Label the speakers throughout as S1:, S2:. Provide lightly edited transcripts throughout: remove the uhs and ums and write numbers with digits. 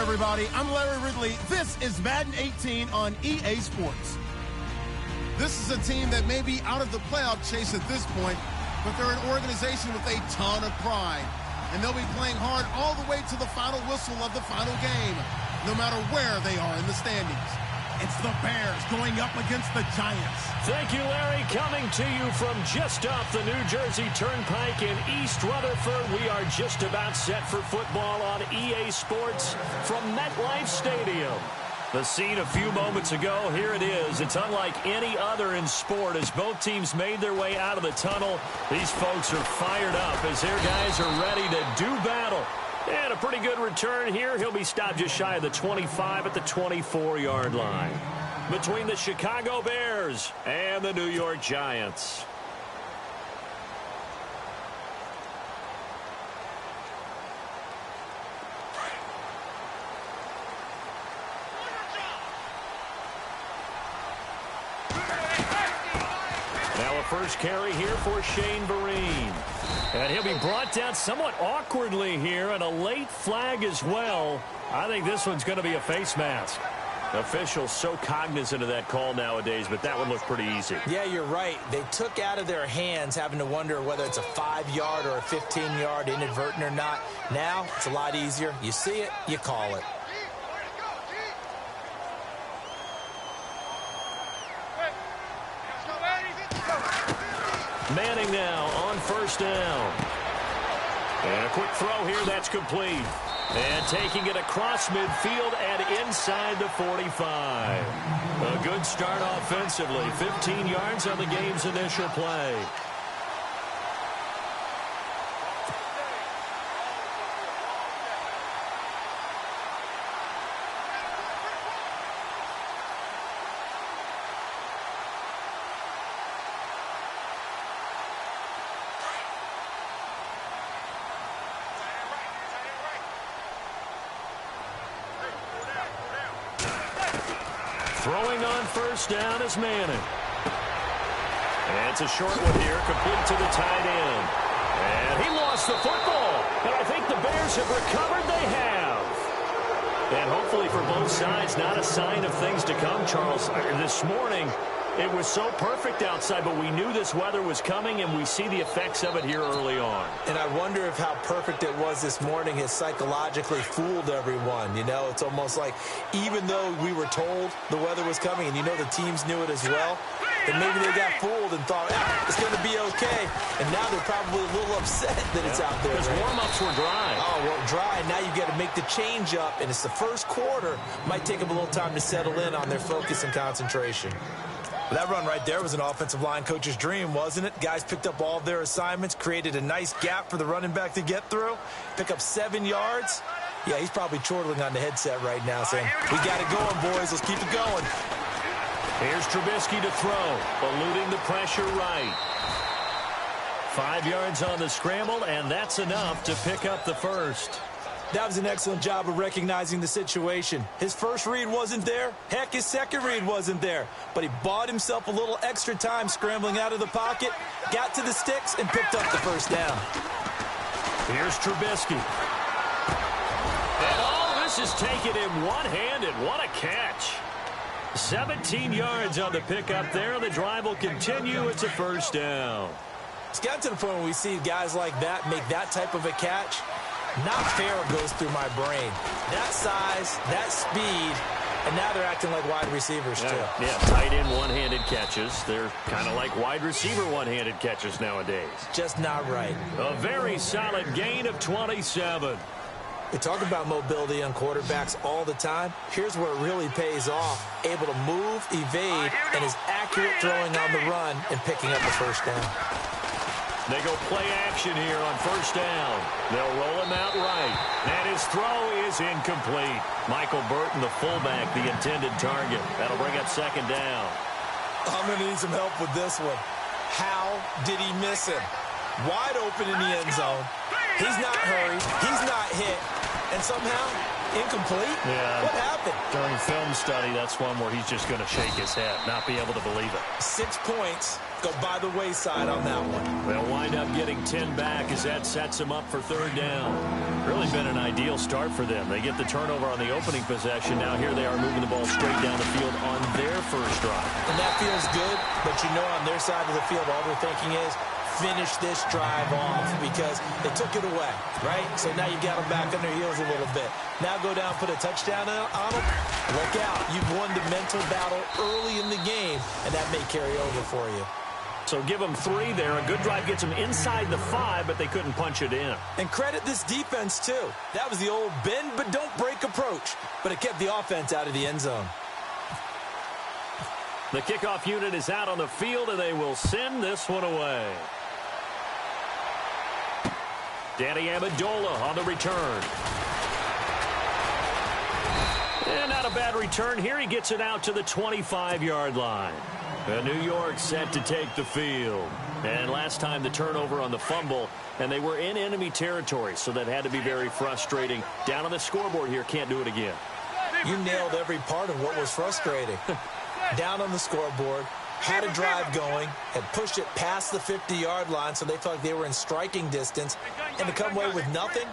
S1: everybody. I'm Larry Ridley. This is Madden 18 on EA Sports. This is a team that may be out of the playoff chase at this point, but they're an organization with a ton of pride. And they'll be playing hard all the way to the final whistle of the final game, no matter where they are in the standings. It's the Bears going up against the Giants.
S2: Thank you, Larry. Coming to you from just off the New Jersey Turnpike in East Rutherford. We are just about set for football on EA Sports from MetLife Stadium. The scene a few moments ago, here it is. It's unlike any other in sport as both teams made their way out of the tunnel. These folks are fired up as their guys are ready to do battle. And a pretty good return here. He'll be stopped just shy of the 25 at the 24-yard line. Between the Chicago Bears and the New York Giants. Now a first carry here for Shane Vereen. And he'll be brought down somewhat awkwardly here, and a late flag as well. I think this one's going to be a face mask. Officials so cognizant of that call nowadays, but that one looked pretty easy.
S3: Yeah, you're right. They took out of their hands having to wonder whether it's a 5-yard or a 15-yard inadvertent or not. Now, it's a lot easier. You see it, you call it.
S2: Manning now on first down. And a quick throw here, that's complete. And taking it across midfield and inside the 45. A good start offensively. 15 yards on the game's initial play. Throwing on first down is Manning. And it's a short one here, complete to the tight end. And he lost the football. And I think the Bears have recovered. They have. And hopefully for both sides, not a sign of things to come, Charles. This morning, it was so perfect outside, but we knew this weather was coming, and we see the effects of it here early on.
S3: And I wonder if how perfect it was this morning has psychologically fooled everyone. You know, it's almost like even though we were told the weather was coming, and you know the teams knew it as well, then maybe they got fooled and thought, it's going to be okay. And now they're probably a little upset that it's out there.
S2: Because warm-ups were dry.
S3: Oh, well, dry. Now you've got to make the change up, and it's the first quarter. Might take them a little time to settle in on their focus and concentration. That run right there was an offensive line coach's dream, wasn't it? Guys picked up all of their assignments, created a nice gap for the running back to get through, pick up 7 yards. Yeah, he's probably chortling on the headset right now saying, we got it going, boys. Let's keep it going.
S2: Here's Trubisky to throw, eluding the pressure right. 5 yards on the scramble, and that's enough to pick up the first.
S3: That was an excellent job of recognizing the situation. His first read wasn't there. Heck, his second read wasn't there. But he bought himself a little extra time scrambling out of the pocket, got to the sticks, and picked up the first down.
S2: Here's Trubisky. And all this is taken in one-handed. What a catch. 17 yards on the pickup there. The drive will continue. It's a first down.
S3: It's gotten to the point where we see guys like that make that type of a catch. Not fair goes through my brain. That size, that speed, and now they're acting like wide receivers, too.
S2: Yeah, tight end one-handed catches. They're kind of like wide receiver one-handed catches nowadays.
S3: Just not right.
S2: A very solid gain of 27.
S3: We talk about mobility on quarterbacks all the time. Here's where it really pays off. Able to move, evade, and is accurate throwing on the run and picking up the first down.
S2: They go play action here on first down. They'll roll him out right. And his throw is incomplete. Michael Burton, the fullback, the intended target. That'll bring up second down.
S3: I'm going to need some help with this one. How did he miss him? Wide open in the end zone. He's not hurried. He's not hit. And somehow Incomplete?
S2: Yeah.
S3: What happened?
S2: During film study, that's one where he's just going to shake his head, not be able to believe it.
S3: 6 points go by the wayside on that one.
S2: They'll wind up getting 10 back as that sets them up for third down. Really been an ideal start for them. They get the turnover on the opening possession. Now here they are moving the ball straight down the field on their first drive.
S3: And that feels good, but you know on their side of the field, all they're thinking is, finish this drive off because they took it away, right? So now you got them back on their heels a little bit. Now go down, put a touchdown on them. Look out. You've won the mental battle early in the game, and that may carry over for you.
S2: So give them 3 there. A good drive gets them inside the 5, but they couldn't punch it in.
S3: And credit this defense, too. That was the old bend but don't break approach, but it kept the offense out of the end zone.
S2: The kickoff unit is out on the field, and they will send this one away. Danny Amendola on the return. And not a bad return here. He gets it out to the 25-yard line. And New York set to take the field. And last time the turnover on the fumble, and they were in enemy territory, so that had to be very frustrating. Down on the scoreboard here, can't do it again.
S3: You nailed every part of what was frustrating. Down on the scoreboard, had a drive going, had pushed it past the 50-yard line so they felt like they were in striking distance, and to come away with nothing,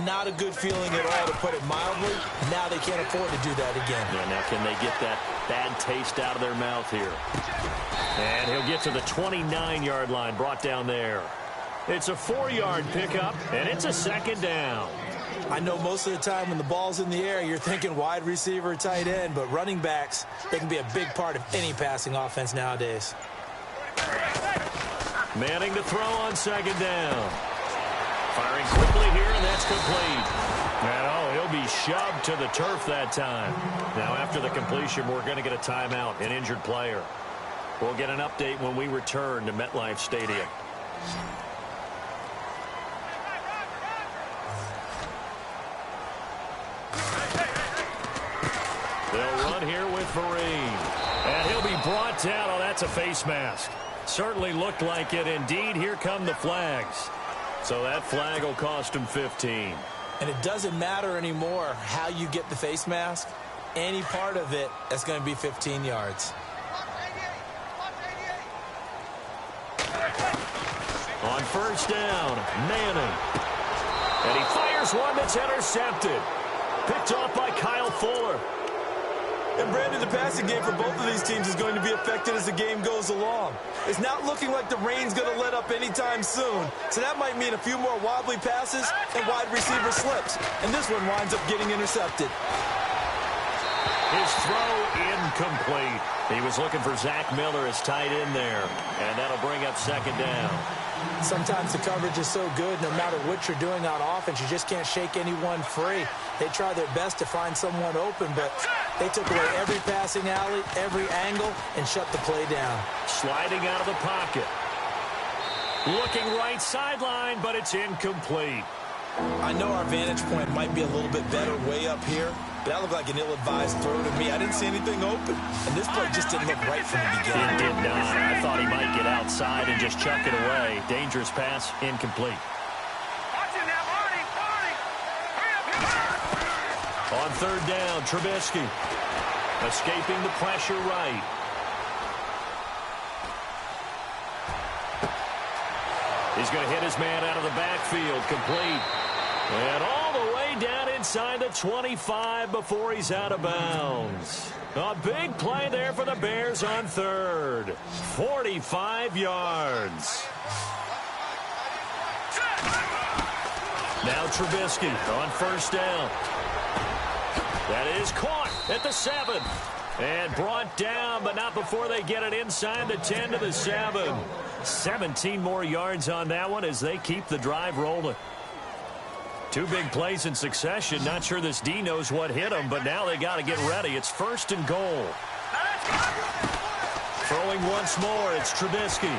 S3: not a good feeling at all, to put it mildly. Now they can't afford to do that again.
S2: Yeah, now can they get that bad taste out of their mouth here? And he'll get to the 29-yard line, brought down there. It's a 4-yard pickup, and it's a second down.
S3: I know most of the time when the ball's in the air, you're thinking wide receiver, tight end, but running backs, they can be a big part of any passing offense nowadays.
S2: Manning to throw on second down. Firing quickly here, and that's complete. And oh, he'll be shoved to the turf that time. Now after the completion, we're going to get a timeout, an injured player. We'll get an update when we return to MetLife Stadium. They'll run here with Vereen. And he'll be brought down. Oh, that's a face mask. Certainly looked like it. Indeed, here come the flags. So that flag will cost him 15.
S3: And it doesn't matter anymore how you get the face mask. Any part of it, that's going to be 15 yards.
S2: On first down, Manning. And he fires one that's intercepted. Picked off by Kyle Fuller.
S3: And Brandon, the passing game for both of these teams is going to be affected as the game goes along. It's not looking like the rain's going to let up anytime soon. So that might mean a few more wobbly passes and wide receiver slips. And this one winds up getting intercepted.
S2: His throw incomplete. He was looking for Zach Miller as tight end there. And that'll bring up second down.
S3: Sometimes the coverage is so good, no matter what you're doing on offense, you just can't shake anyone free. They try their best to find someone open, but they took away every passing alley, every angle, and shut the play down.
S2: Sliding out of the pocket. Looking right sideline, but it's incomplete.
S3: I know our vantage point might be a little bit better way up here, but that looked like an ill-advised throw to me. I didn't see anything open, and this play just didn't look right from the beginning.
S2: It did not. I thought he might get outside and just chuck it away. Dangerous pass, incomplete. On third down, Trubisky. Escaping the pressure right. He's going to hit his man out of the backfield, complete. And all the way down inside the 25 before he's out of bounds. A big play there for the Bears on third. 45 yards. Now Trubisky on first down. That is caught at the 7. And brought down, but not before they get it inside the 10 to the 7. 17 more yards on that one as they keep the drive rolling. Two big plays in succession. Not sure this D knows what hit him, but now they got to get ready. It's first and goal. Throwing once more, it's Trubisky.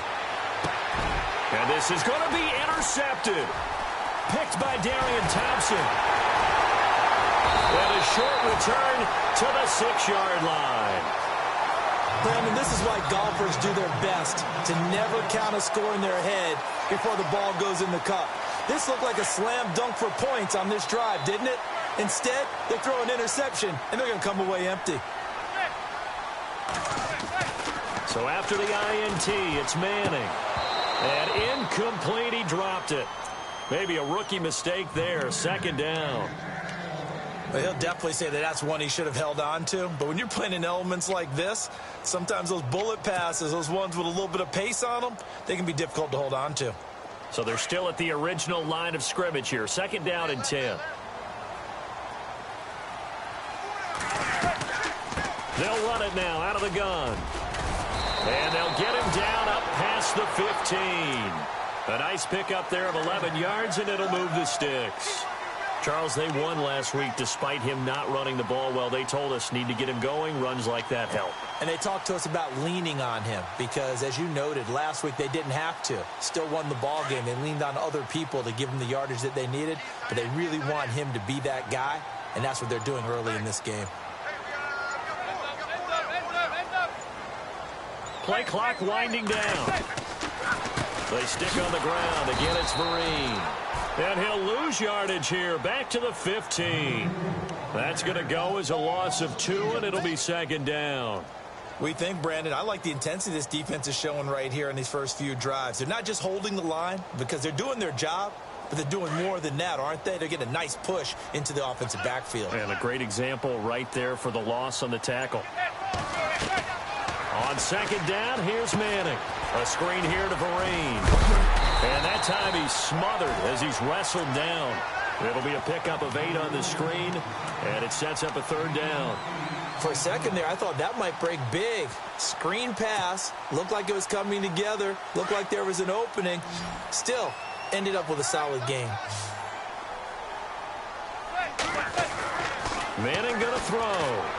S2: And this is going to be intercepted. Picked by Darian Thompson. And a short return to the 6-yard line.
S3: Brandon, this is why golfers do their best to never count a score in their head before the ball goes in the cup. This looked like a slam dunk for points on this drive, didn't it? Instead, they throw an interception, and they're going to come away empty.
S2: So after the INT, it's Manning. And incomplete, he dropped it. Maybe a rookie mistake there, 2nd down.
S3: Well, he'll definitely say that that's one he should have held on to. But when you're playing in elements like this, sometimes those bullet passes, those ones with a little bit of pace on them, they can be difficult to hold on to.
S2: So they're still at the original line of scrimmage here. 2nd down and 10. They'll run it now out of the gun. And they'll get him down up past the 15. A nice pickup there of 11 yards, and it'll move the sticks. Charles, they won last week despite him not running the ball well. They told us need to get him going. Runs like that help.
S3: And they talked to us about leaning on him because, as you noted, last week they didn't have to. Still won the ball game. They leaned on other people to give them the yardage that they needed, but they really want him to be that guy, and that's what they're doing early in this game.
S2: Play clock winding down. They stick on the ground. Again, it's Vereen. And he'll lose yardage here. Back to the 15. That's going to go as a loss of 2, and it'll be 2nd down.
S3: We think, Brandon, I like the intensity this defense is showing right here in these first few drives. They're not just holding the line because they're doing their job, but they're doing more than that, aren't they? They're getting a nice push into the offensive backfield.
S2: And a great example right there for the loss on the tackle. On 2nd down, here's Manning. A screen here to Vereen. And that time he's smothered as he's wrestled down. It'll be a pickup of 8 on the screen, and it sets up a 3rd down.
S3: For a second there, I thought that might break big. Screen pass. Looked like it was coming together. Looked like there was an opening. Still, ended up with a solid game.
S2: Manning going to throw.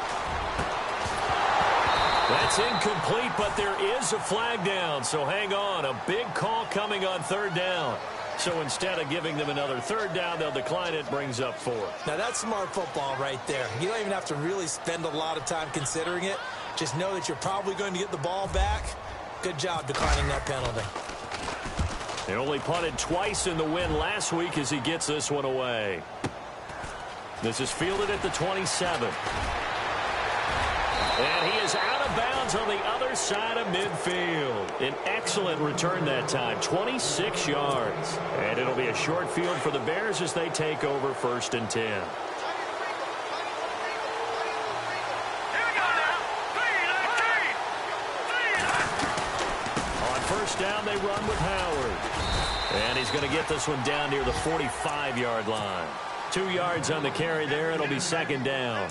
S2: That's incomplete, but there is a flag down, so hang on. A big call coming on 3rd down. So instead of giving them another 3rd down, they'll decline it, brings up 4.
S3: Now, that's smart football right there. You don't even have to really spend a lot of time considering it. Just know that you're probably going to get the ball back. Good job declining that penalty.
S2: He only punted twice in the win last week as he gets this one away. This is fielded at the 27. And he is out of bounds on the other side of midfield. An excellent return that time, 26 yards. And it'll be a short field for the Bears as they take over 1st and 10. On 1st down, they run with Howard. And he's going to get this one down near the 45-yard line. 2 yards on the carry there. It'll be 2nd down.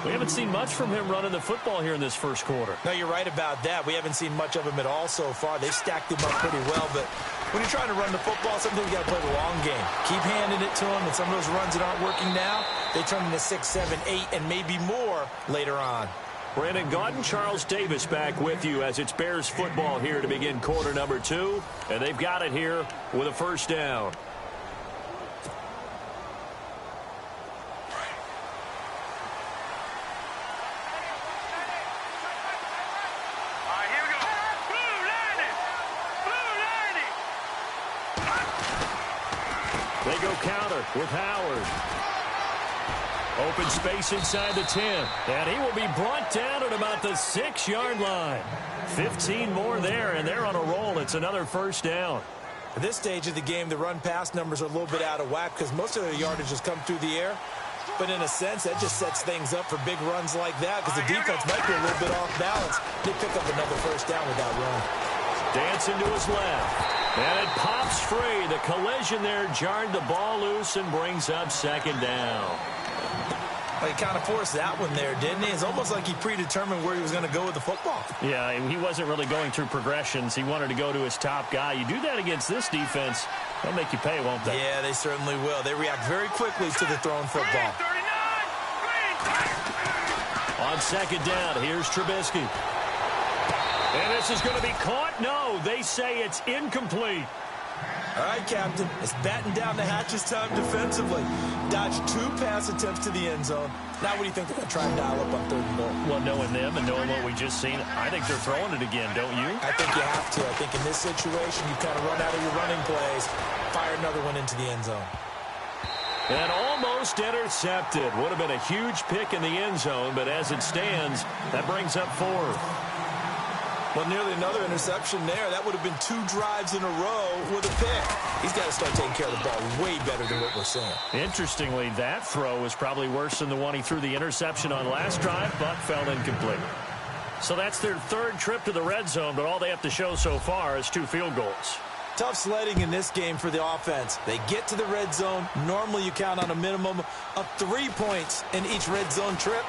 S2: We haven't seen much from him running the football here in this first quarter.
S3: No, you're right about that. We haven't seen much of him at all so far. They've stacked him up pretty well, but when you're trying to run the football, sometimes you got to play the long game. Keep handing it to him, and some of those runs that aren't working now, they turn into 6, 7, 8, and maybe more later on.
S2: Brandon Gaudin, Charles Davis back with you as it's Bears football here to begin quarter number 2, and they've got it here with a 1st down. They go counter with Howard. Open space inside the 10. And he will be brought down at about the 6-yard line. 15 more there, and they're on a roll. It's another 1st down.
S3: At this stage of the game, the run-pass numbers are a little bit out of whack because most of their yardage has come through the air. But in a sense, that just sets things up for big runs like that because the defense might be a little bit off balance. They pick up another 1st down with that run.
S2: Dancing to his left. And it pops free. The collision there jarred the ball loose and brings up 2nd down.
S3: Well, he kind of forced that one there, didn't he? It's almost like he predetermined where he was going to go with the football.
S2: Yeah, he wasn't really going through progressions. He wanted to go to his top guy. You do that against this defense, they'll make you pay, won't they?
S3: Yeah, they certainly will. They react very quickly to the thrown football.
S2: On 2nd down, here's Trubisky. And this is going to be caught. No, they say it's incomplete.
S3: All right, Captain. It's batten down the hatches time defensively. Dodged 2 pass attempts to the end zone. Now what do you think they're going to try and dial up on 3rd and goal?
S2: Well, knowing them and knowing what we just seen, I think they're throwing it again, don't you?
S3: I think you have to. I think in this situation, you kind of run out of your running plays, fire another one into the end zone.
S2: And almost intercepted. Would have been a huge pick in the end zone, but as it stands, that brings up 4th.
S3: Well, nearly another interception there. That would have been 2 drives in a row with a pick. He's got to start taking care of the ball way better than what we're seeing.
S2: Interestingly, that throw was probably worse than the one he threw the interception on last drive, but fell incomplete. So that's their 3rd trip to the red zone, but all they have to show so far is 2 field goals.
S3: Tough sledding in this game for the offense. They get to the red zone. Normally you count on a minimum of 3 points in each red zone trip.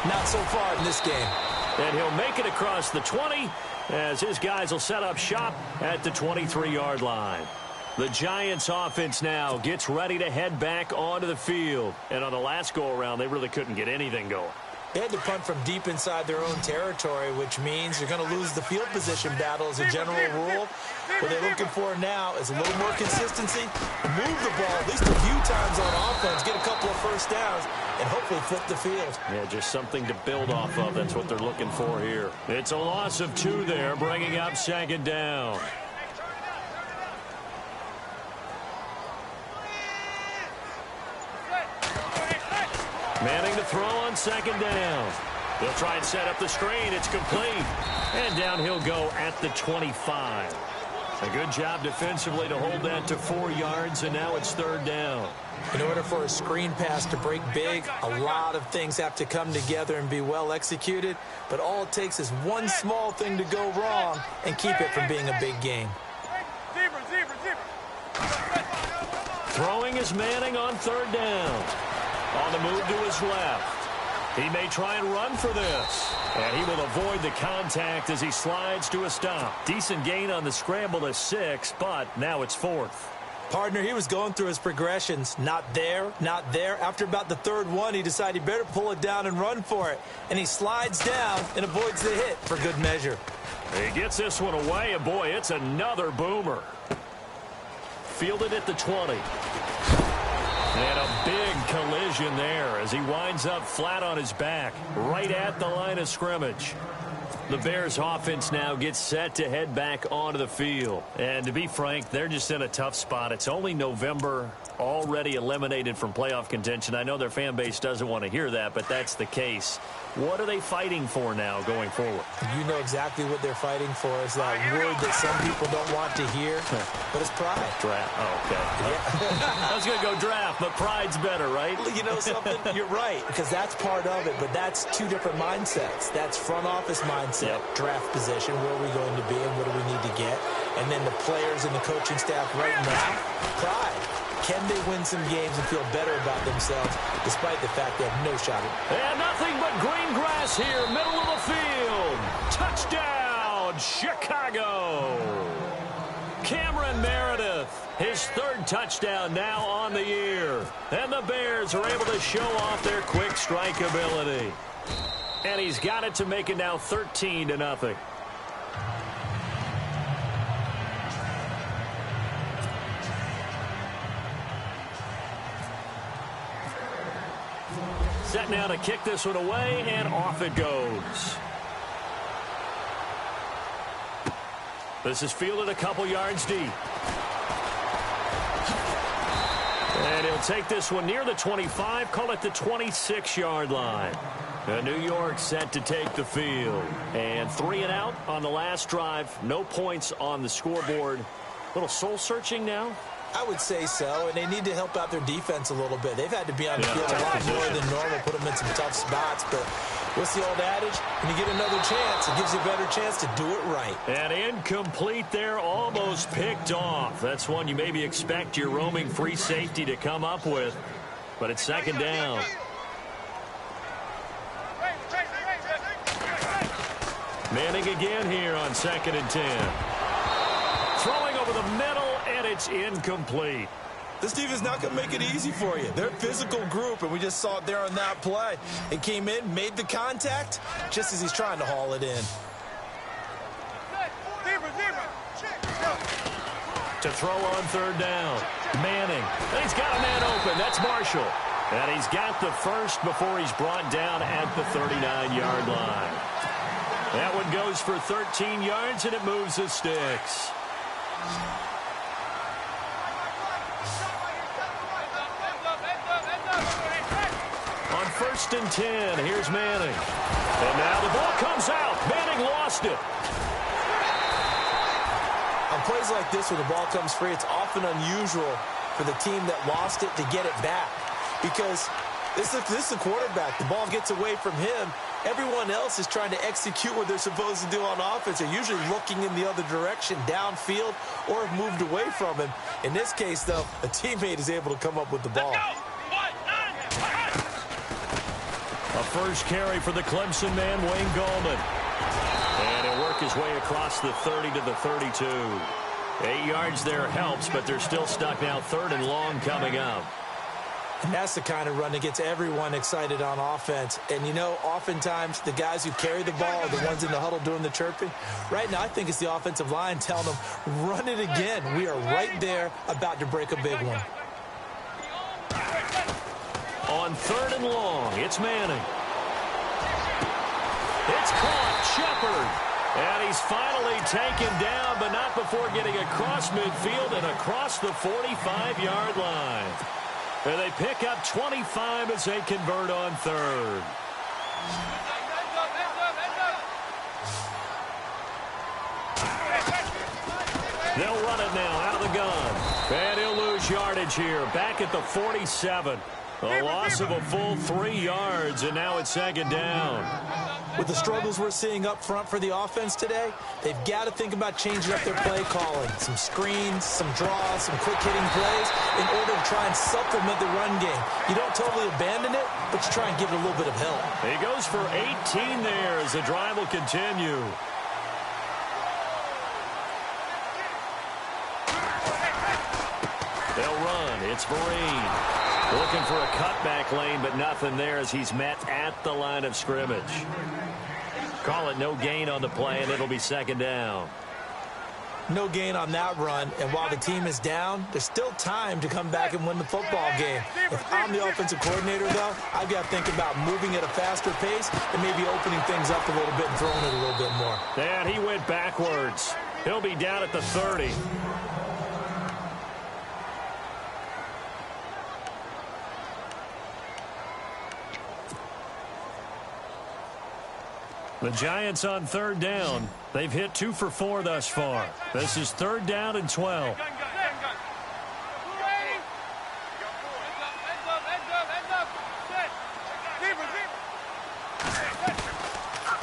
S3: Not so far in this game.
S2: And he'll make it across the 20 as his guys will set up shop at the 23-yard line. The Giants offense now gets ready to head back onto the field. And on the last go-around, they really couldn't get anything going.
S3: They had to punt from deep inside their own territory, which means you're going to lose the field position battle as a general rule. What they're looking for now is a little more consistency, move the ball at least a few times on offense, get a couple of first downs, and hopefully flip the field.
S2: Yeah, just something to build off of. That's what they're looking for here. It's a loss of 2 there, bringing up 2nd down. Manning to throw on 2nd down. They'll try and set up the screen. It's complete. And down he'll go at the 25. A good job defensively to hold that to 4 yards, and now it's 3rd down.
S3: In order for a screen pass to break big, a lot of things have to come together and be well executed, but all it takes is one small thing to go wrong and keep it from being a big game.
S2: Throwing is Manning on 3rd down. On the move to his left. He may try and run for this. And he will avoid the contact as he slides to a stop. Decent gain on the scramble to 6, but now it's 4th.
S3: Partner, he was going through his progressions. Not there, not there. After about the 3rd one, he decided he better pull it down and run for it. And he slides down and avoids the hit for good measure.
S2: He gets this one away, and boy, it's another boomer. Fielded at the 20. And a big collision there as he winds up flat on his back, right at the line of scrimmage. The Bears offense now gets set to head back onto the field. And to be frank, they're just in a tough spot. It's only November, already eliminated from playoff contention. I know their fan base doesn't want to hear that, but that's the case. What are they fighting for now going forward?
S3: You know exactly what they're fighting for. Is that word that some people don't want to hear, but it's pride.
S2: Draft. Oh, okay. Yeah. I was going to go draft, but pride's better, right?
S3: You know something? You're right, because that's part of it, but that's 2 different mindsets. That's front office mindset, draft position, where are we going to be and what do we need to get? And then the players and the coaching staff right now, pride. Can they win some games and feel better about themselves despite the fact they have no shot at it?
S2: And nothing but green grass here, middle of the field. Touchdown, Chicago. Cameron Meredith, his 3rd touchdown now on the year. And the Bears are able to show off their quick strike ability. And he's got it to make it now 13-0. Set now to kick this one away, and off it goes. This is fielded a couple yards deep. And he'll take this one near the 25, call it the 26-yard line. New York set to take the field. And 3 and out on the last drive. No points on the scoreboard. Little soul-searching now?
S3: I would say so, and they need to help out their defense a little bit. They've had to be on the field a lot more than normal, put them in some tough spots. But what's the old adage? When you get another chance, it gives you a better chance to do it right.
S2: And incomplete there, almost picked off. That's one you maybe expect your roaming free safety to come up with. But it's 2nd down. Manning again here on 2nd and 10. Throwing over the middle, and it's incomplete.
S3: This defense is not going to make it easy for you. They're a physical group, and we just saw it there on that play. It came in, made the contact, just as he's trying to haul it in.
S2: To throw on 3rd down. Manning. And he's got a man open. That's Marshall. And he's got the first before he's brought down at the 39-yard line. That one goes for 13 yards, and it moves the sticks. 1st and 10. Here's Manning. And now the ball comes out. Manning lost it.
S3: On plays like this where the ball comes free, it's often unusual for the team that lost it to get it back. Because this is the quarterback. The ball gets away from him. Everyone else is trying to execute what they're supposed to do on offense. They're usually looking in the other direction, downfield, or have moved away from him. In this case, though, a teammate is able to come up with the ball.
S2: A first carry for the Clemson man, Wayne Gallman. And he'll work his way across the 30 to the 32. 8 yards there helps, but they're still stuck now. 3rd and long coming up.
S3: And that's the kind of run that gets everyone excited on offense. And, you know, oftentimes the guys who carry the ball are the ones in the huddle doing the chirping. Right now, I think it's the offensive line telling them, run it again. We are right there about to break a big one.
S2: On 3rd and long, it's Manning. It's caught, Shepard. And he's finally taken down, but not before getting across midfield and across the 45-yard line. And they pick up 25 as they convert on 3rd. They'll run it now out of the gun. And he'll lose yardage here. Back at the 47. A loss of a full 3 yards, and now it's 2nd down.
S3: With the struggles we're seeing up front for the offense today, they've got to think about changing up their play calling. Some screens, some draws, some quick-hitting plays in order to try and supplement the run game. You don't totally abandon it, but you try and give it a little bit of help.
S2: He goes for 18 there as the drive will continue. They'll run. It's Vereen. Looking for a cutback lane, but nothing there as he's met at the line of scrimmage. Call it no gain on the play, and it'll be 2nd down.
S3: No gain on that run, and while the team is down, there's still time to come back and win the football game. If I'm the offensive coordinator, though, I've got to think about moving at a faster pace and maybe opening things up a little bit and throwing it a little bit more.
S2: And he went backwards. He'll be down at the 30. The Giants on 3rd down. They've hit 2 for 4 thus far. This is 3rd down and 12.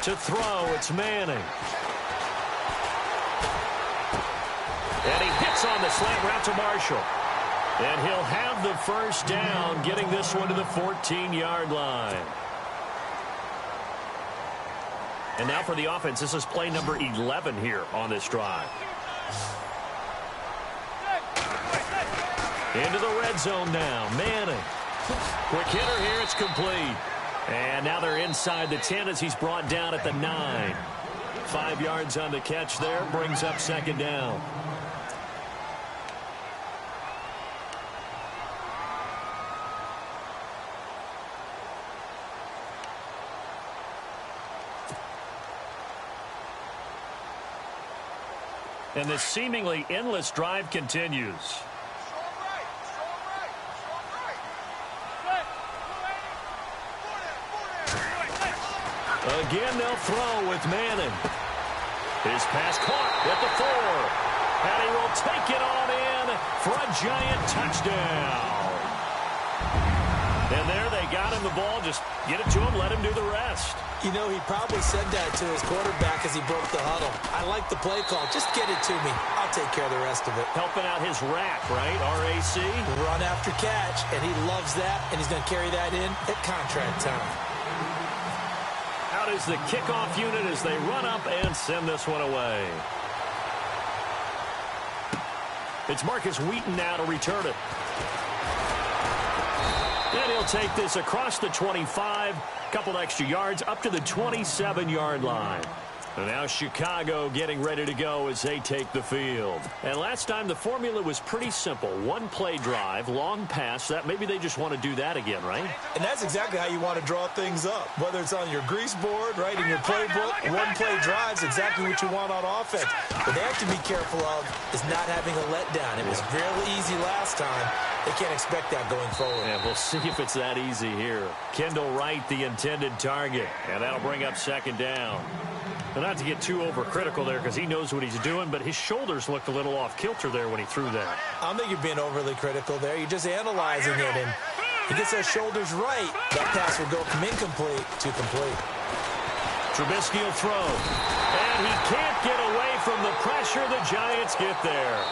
S2: To throw, it's Manning. And he hits on the slant route to Marshall. And he'll have the 1st down, getting this one to the 14-yard line. And now for the offense, this is play number 11 here on this drive. Into the red zone now, Manning. Quick hitter here, it's complete. And now they're inside the 10 as he's brought down at the 9. 5 yards on the catch there, brings up 2nd down. And this seemingly endless drive continues. Again, they'll throw with Manning. His pass caught at the 4. And he will take it on in for a Giant touchdown. And there they got him the ball. Just get it to him, let him do the rest.
S3: You know, he probably said that to his quarterback as he broke the huddle. I like the play call. Just get it to me. I'll take care of the rest of it.
S2: Helping out his rack, right? RAC.
S3: Run after catch, and he loves that, and he's going to carry that in at contract time.
S2: Out is the kickoff unit as they run up and send this one away. It's Marcus Wheaton now to return it. And he'll take this across the 25, couple extra yards, up to the 27-yard line. And now Chicago getting ready to go as they take the field. And last time the formula was pretty simple. One play drive, long pass. That maybe they just want to do that again, right?
S3: And that's exactly how you want to draw things up. Whether it's on your grease board, right, in your playbook, one play drive is exactly what you want on offense. What they have to be careful of is not having a letdown. It was really easy last time. They can't expect that going forward.
S2: And we'll see if it's that easy here. Kendall Wright, the intended target. And that'll bring up second down. But not to get too overcritical there because he knows what he's doing, but his shoulders looked a little off kilter there when he threw that.
S3: I don't think you're being overly critical there. You're just analyzing it, and he gets those shoulders right. That pass will go from incomplete to complete.
S2: Trubisky will throw. And he can't get away from the pressure. The Giants get there.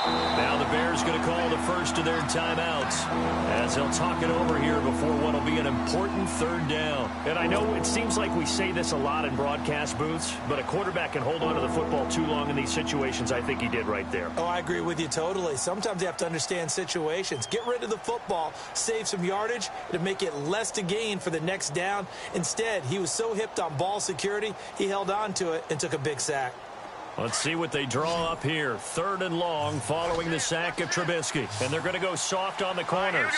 S2: Now the Bears going to call the first of their timeouts as they'll talk it over here before what will be an important third down. And I know it seems like we say this a lot in broadcast booths, but a quarterback can hold on to the football too long in these situations. I think he did right there.
S3: Oh, I agree with you totally. Sometimes you have to understand situations. Get rid of the football, save some yardage to make it less to gain for the next down. Instead, he was so hipped on ball security, he held on to it and took a big sack.
S2: Let's see what they draw up here. Third and long following the sack of Trubisky. And they're going to go soft on the corners.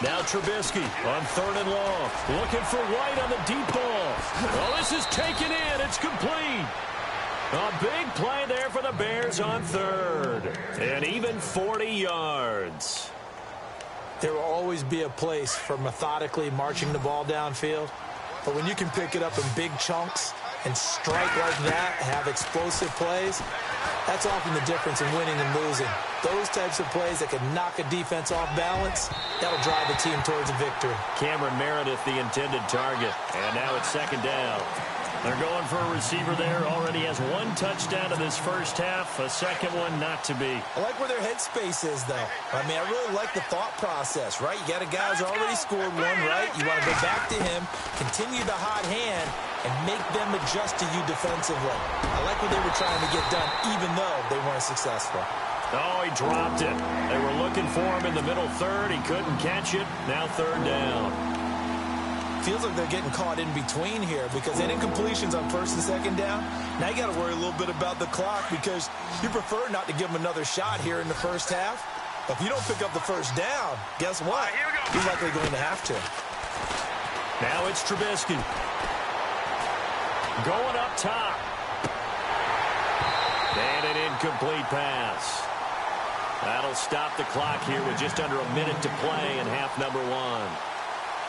S2: Now Trubisky on third and long. Looking for White on the deep ball. Well, this is taken in. It's complete. A big play there for the Bears on third. And even 40 yards.
S3: There will always be a place for methodically marching the ball downfield. But when you can pick it up in big chunks and strike like that, have explosive plays, that's often the difference in winning and losing. Those types of plays that can knock a defense off balance, that'll drive the team towards a victory.
S2: Cameron Meredith, the intended target. And now it's second down. They're going for a receiver there. Already has one touchdown in this first half. A second one not to be.
S3: I like where their headspace is, though. I mean, I really like the thought process, right? You got a guy who's already scored one, right? You want to go back to him, continue the hot hand, and make them adjust to you defensively. I like what they were trying to get done, even though they weren't successful.
S2: Oh, he dropped it. They were looking for him in the middle third. He couldn't catch it. Now third down.
S3: Feels like they're getting caught in between here because any incompletions on first and second down, now you got to worry a little bit about the clock because you prefer not to give them another shot here in the first half. But if you don't pick up the first down, guess what? You're likely going to have to.
S2: Now it's Trubisky. Going up top. And an incomplete pass. That'll stop the clock here with just under a minute to play in half number one.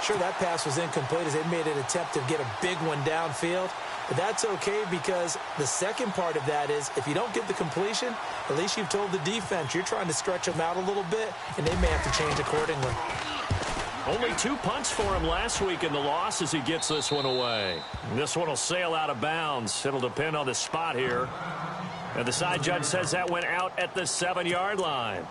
S3: Sure, that pass was incomplete as they made an attempt to get a big one downfield. But that's okay because the second part of that is if you don't get the completion, at least you've told the defense you're trying to stretch them out a little bit, and they may have to change accordingly.
S2: Only 2 punts for him last week in the loss as he gets this one away. This one will sail out of bounds. It'll depend on the spot here. And the side judge says that went out at the 7-yard line.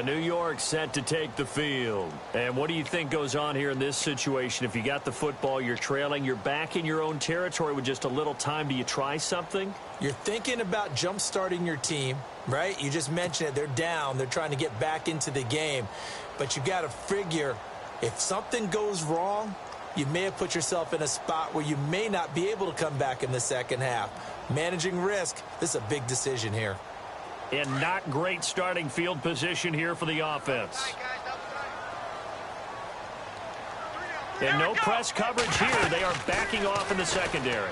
S2: New York set to take the field. And what do you think goes on here in this situation? If you got the football, you're trailing, you're back in your own territory with just a little time. Do you try something?
S3: You're thinking about jump-starting your team, right? You just mentioned it. They're down. They're trying to get back into the game. But you got to figure if something goes wrong, you may have put yourself in a spot where you may not be able to come back in the second half. Managing risk, this is a big decision here.
S2: And not great starting field position here for the offense. And no press coverage here. They are backing off in the secondary.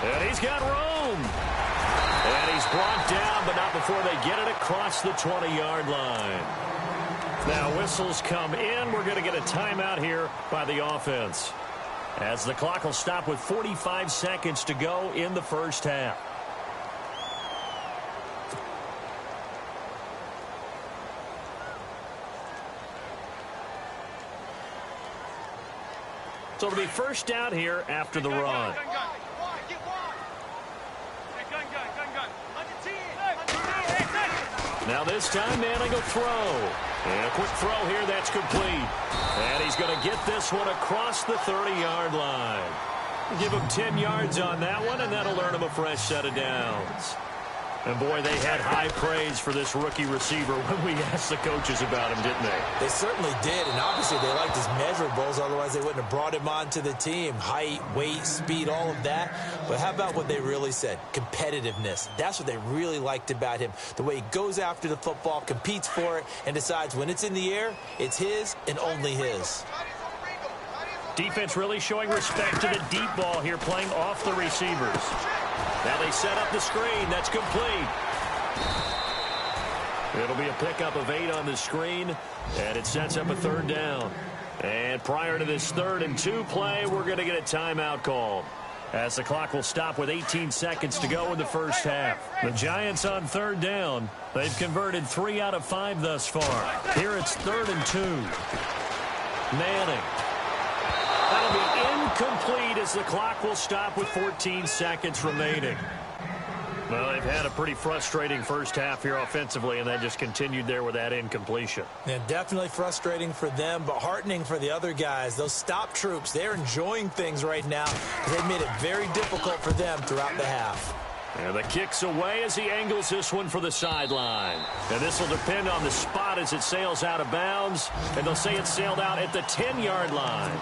S2: And he's got room. And he's brought down, but not before they get it across the 20-yard line. Now whistles come in. We're going to get a timeout here by the offense, as the clock will stop with 45 seconds to go in the first half. So it'll be first down here after the run. Now this time Manning will throw. And a quick throw here, that's complete. And he's going to get this one across the 30-yard line. Give him 10 yards on that one, and that'll earn him a fresh set of downs. And, boy, they had high praise for this rookie receiver when we asked the coaches about him, didn't they?
S3: They certainly did, and obviously they liked his measurables. Otherwise, they wouldn't have brought him on to the team. Height, weight, speed, all of that. But how about what they really said? Competitiveness. That's what they really liked about him. The way he goes after the football, competes for it, and decides when it's in the air, it's his and only his.
S2: Defense really showing respect to the deep ball here, playing off the receivers. Now they set up the screen. That's complete. It'll be a pickup of 8 on the screen, and it sets up a 3rd down. And prior to this 3rd and 2 play, we're going to get a timeout called, as the clock will stop with 18 seconds to go in the first half. The Giants on 3rd down. They've converted 3 out of 5 thus far. Here it's 3rd and 2. Manning. That'll be incomplete as the clock will stop with 14 seconds remaining. Well, they've had a pretty frustrating first half here offensively, and they just continued there with that incompletion.
S3: Yeah, definitely frustrating for them, but heartening for the other guys. Those stop troops, they're enjoying things right now. They've made it very difficult for them throughout the half.
S2: And the kick's away as he angles this one for the sideline. And this will depend on the spot as it sails out of bounds, and they'll say it sailed out at the 10-yard line.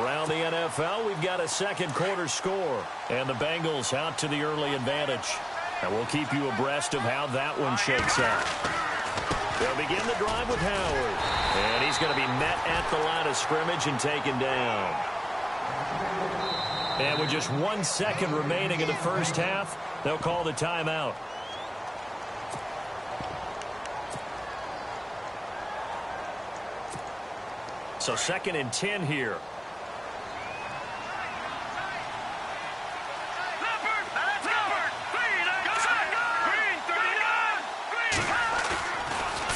S2: Around the NFL, we've got a second quarter score, and the Bengals out to the early advantage. And we'll keep you abreast of how that one shakes out. They'll begin the drive with Howard, and he's going to be met at the line of scrimmage and taken down. And with just 1 second remaining in the first half, they'll call the timeout. So 2nd and 10 here.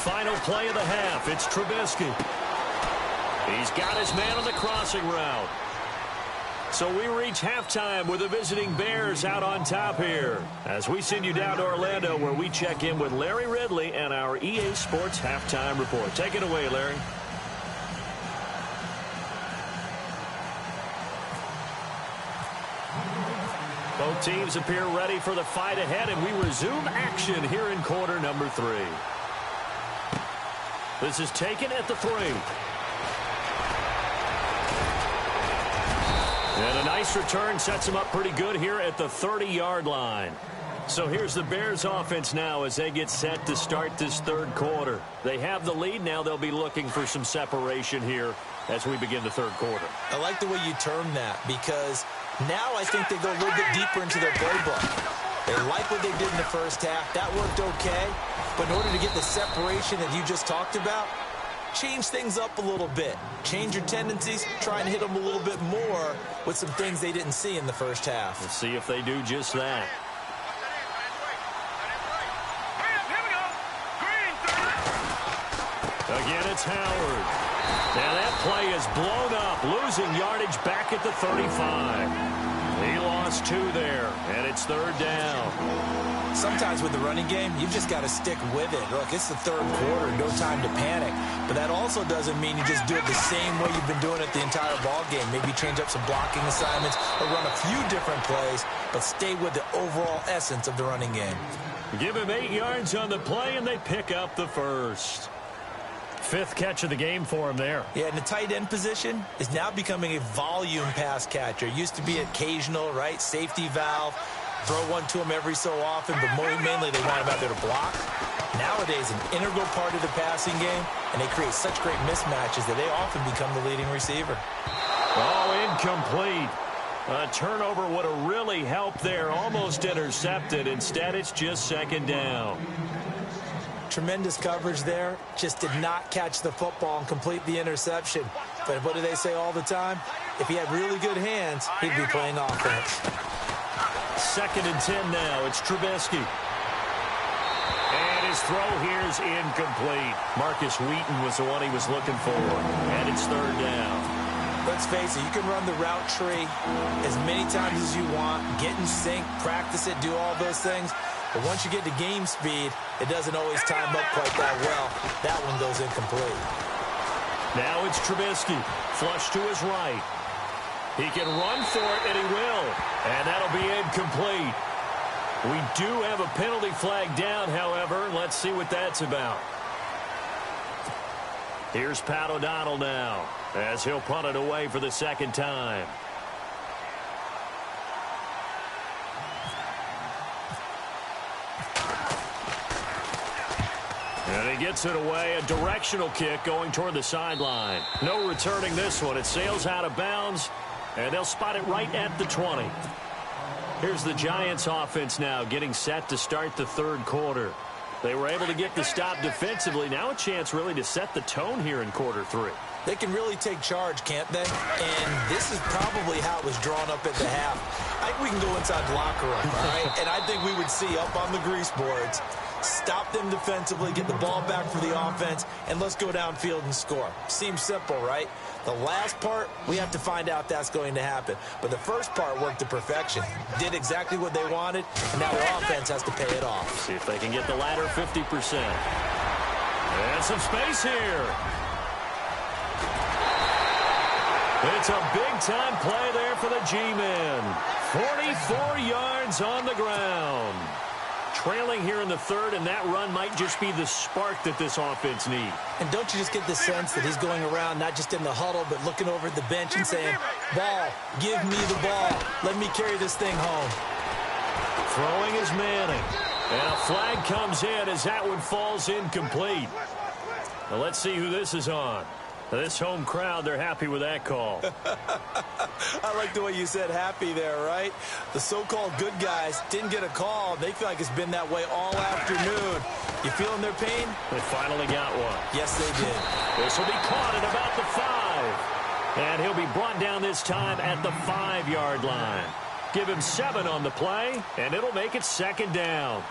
S2: Final play of the half. It's Trubisky. He's got his man on the crossing route. So we reach halftime with the visiting Bears out on top here, as we send you down to Orlando, where we check in with Larry Ridley and our EA Sports Halftime Report. Take it away, Larry. Both teams appear ready for the fight ahead, and we resume action here in quarter number 3. This is taken at the 3. And a nice return sets them up pretty good here at the 30-yard line. So here's the Bears offense now as they get set to start this 3rd quarter. They have the lead. Now they'll be looking for some separation here as we begin the 3rd quarter.
S3: I like the way you term that, because now I think they go a little bit deeper into their playbook. They like what they did in the first half. That worked okay. But in order to get the separation that you just talked about, change things up a little bit. Change your tendencies. Try and hit them a little bit more with some things they didn't see in the first half.
S2: Let's see if they do just that. Again, it's Howard. Now that play is blown up, losing yardage back at the 35. He lost 2 there, and it's 3rd down.
S3: Sometimes with the running game, you've just got to stick with it. Look, it's the 3rd quarter, no time to panic. But that also doesn't mean you just do it the same way you've been doing it the entire ball game. Maybe change up some blocking assignments or run a few different plays, but stay with the overall essence of the running game.
S2: Give him 8 yards on the play, and they pick up the 1st. 5th catch of the game for him there.
S3: Yeah, and the tight end position is now becoming a volume pass catcher. Used to be occasional, right? Safety valve. Throw one to him every so often, but mainly they want him out there to block. Nowadays, an integral part of the passing game, and they create such great mismatches that they often become the leading receiver.
S2: Oh, incomplete. A turnover would have really helped there. Almost intercepted. Instead, it's just 2nd down.
S3: Tremendous coverage there. Just did not catch the football and complete the interception. But what do they say all the time? If he had really good hands, he'd be playing offense.
S2: 2nd and 10 now. It's Trubisky. And his throw here is incomplete. Marcus Wheaton was the one he was looking for. And it's 3rd down.
S3: Let's face it, you can run the route tree as many times as you want, get in sync, practice it, do all those things. But once you get to game speed, it doesn't always time up quite that well. That one goes incomplete.
S2: Now it's Trubisky. Flush to his right. He can run for it, and he will. And that'll be incomplete. We do have a penalty flag down, however. Let's see what that's about. Here's Pat O'Donnell now, as he'll punt it away for the second time. And he gets it away, a directional kick going toward the sideline. No returning this one. It sails out of bounds, and they'll spot it right at the 20. Here's the Giants offense now getting set to start the third quarter. They were able to get the stop defensively. Now a chance really to set the tone here in quarter 3.
S3: They can really take charge, can't they? And this is probably how it was drawn up at the half. I think we can go inside the locker room, all right? And I think we would see up on the grease boards, stop them defensively, get the ball back for the offense, and let's go downfield and score. Seems simple, right? The last part, we have to find out if that's going to happen. But the first part worked to perfection. Did exactly what they wanted, and now their offense has to pay it off.
S2: See if they can get the latter 50%. And some space here. It's a big-time play there for the G-men. 44 yards on the ground. Trailing here in the third, and that run might just be the spark that this offense needs.
S3: And don't you just get the sense that he's going around not just in the huddle, but looking over at the bench and saying, ball, give me the ball. Let me carry this thing home.
S2: Throwing is Manning. And a flag comes in as that one falls incomplete. Now let's see who this is on. This home crowd, they're happy with that call.
S3: I like the way you said happy there, right? The so-called good guys didn't get a call. They feel like it's been that way all afternoon. You feeling their pain?
S2: They finally got one.
S3: Yes, they did.
S2: This will be caught at about the 5. And he'll be brought down this time at the 5-yard line. Give him 7 on the play, and it'll make it second down.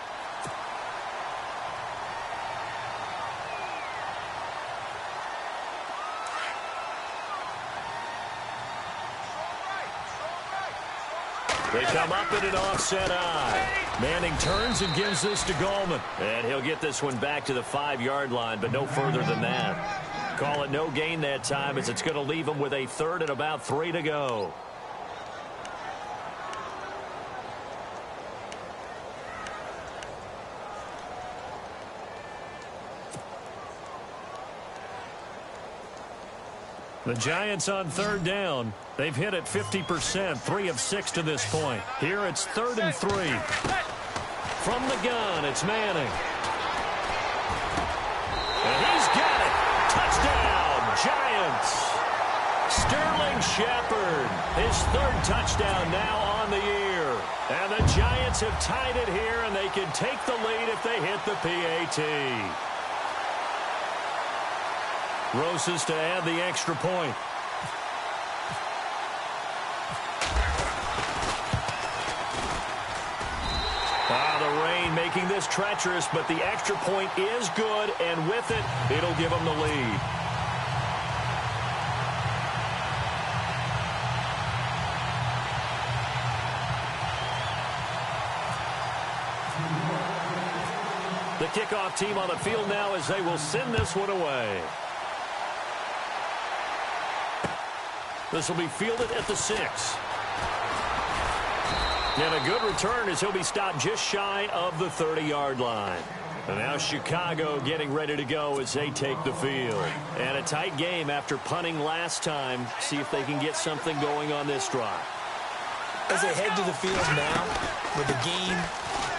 S2: They come up in an offset eye. Manning turns and gives this to Gallman. And he'll get this one back to the 5-yard line, but no further than that. Call it no gain that time, as it's going to leave him with a third and about 3 to go. The Giants on third down. They've hit it 50%, 3 of 6 to this point. Here it's 3rd and 3. From the gun, it's Manning. And he's got it. Touchdown, Giants. Sterling Shepard, his 3rd touchdown now on the year. And the Giants have tied it here, and they can take the lead if they hit the PAT. Rosas to add the extra point. The rain making this treacherous, but the extra point is good, and with it, it'll give them the lead. The kickoff team on the field now as they will send this one away. This will be fielded at the 6. And a good return as he'll be stopped just shy of the 30-yard line. And now Chicago getting ready to go as they take the field. And a tight game after punting last time. See if they can get something going on this drive.
S3: As they head to the field now, with the game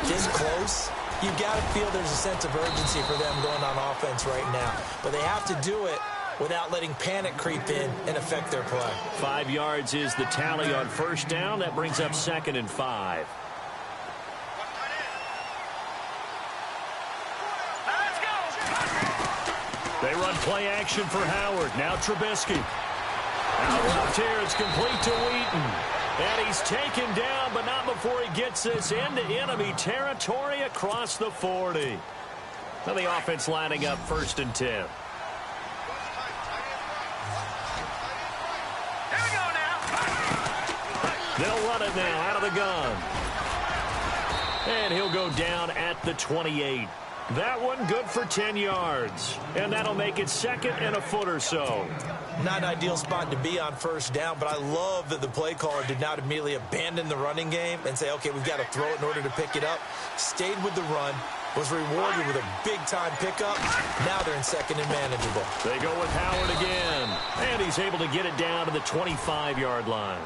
S3: this close, you've got to feel there's a sense of urgency for them going on offense right now. But they have to do it without letting panic creep in and affect their play.
S2: 5 yards is the tally on first down. That brings up 2nd and 5. They run play action for Howard. Now Trubisky. Out left here, it's complete to Wheaton. And he's taken down, but not before he gets this into enemy territory across the 40. Now the offense lining up 1st and 10. They'll run it now out of the gun. And he'll go down at the 28. That one good for 10 yards. And that'll make it 2nd and a foot or so.
S3: Not an ideal spot to be on first down, but I love that the play caller did not immediately abandon the running game and say, okay, we've got to throw it in order to pick it up. Stayed with the run, was rewarded with a big-time pickup. Now they're in 2nd and manageable.
S2: They go with Howard again, and he's able to get it down to the 25-yard line.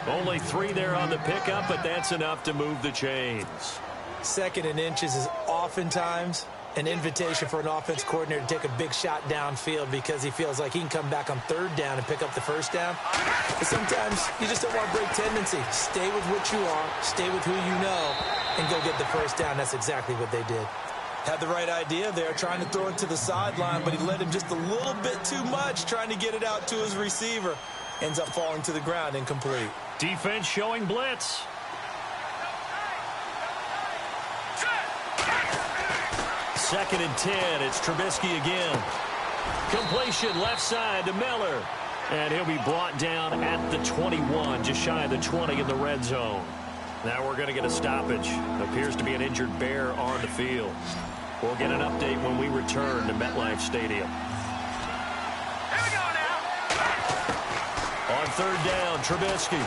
S2: Only 3 there on the pickup, but that's enough to move the chains.
S3: 2nd and inches is oftentimes an invitation for an offense coordinator to take a big shot downfield because he feels like he can come back on 3rd down and pick up the first down. But sometimes you just don't want to break tendency. Stay with what you are, stay with who you know, and go get the first down. That's exactly what they did. Had the right idea there, trying to throw it to the sideline, but he led him just a little bit too much, trying to get it out to his receiver. Ends up falling to the ground, incomplete.
S2: Defense showing blitz. Second and 10. It's Trubisky again. Completion left side to Miller. And he'll be brought down at the 21, just shy of the 20 in the red zone. Now we're going to get a stoppage. Appears to be an injured Bear on the field. We'll get an update when we return to MetLife Stadium.
S4: Here we go now.
S2: On 3rd down, Trubisky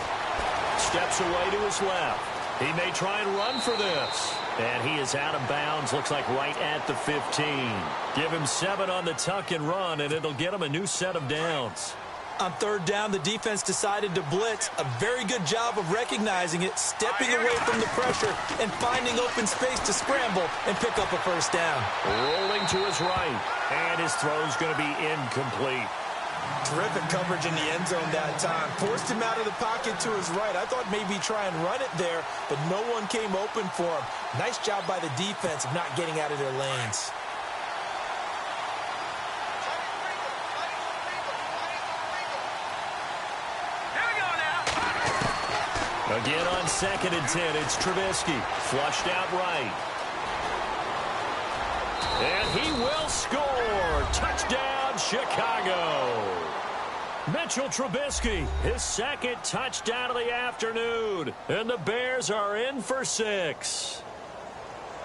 S2: steps away to his left. He may try and run for this. And he is out of bounds, looks like right at the 15. Give him 7 on the tuck and run, and it'll get him a new set of downs.
S3: On 3rd down, the defense decided to blitz. A very good job of recognizing it, stepping away from the pressure, and finding open space to scramble and pick up a first down.
S2: Rolling to his right, and his throw's going to be incomplete.
S3: Terrific coverage in the end zone that time. Forced him out of the pocket to his right. I thought maybe try and run it there, but no one came open for him. Nice job by the defense of not getting out of their lanes.
S4: Here we go now.
S2: Again on 2nd and 10, it's Trubisky. Flushed out right. And he will score. Touchdown, Chicago. Mitchell Trubisky, his 2nd touchdown of the afternoon. And the Bears are in for 6.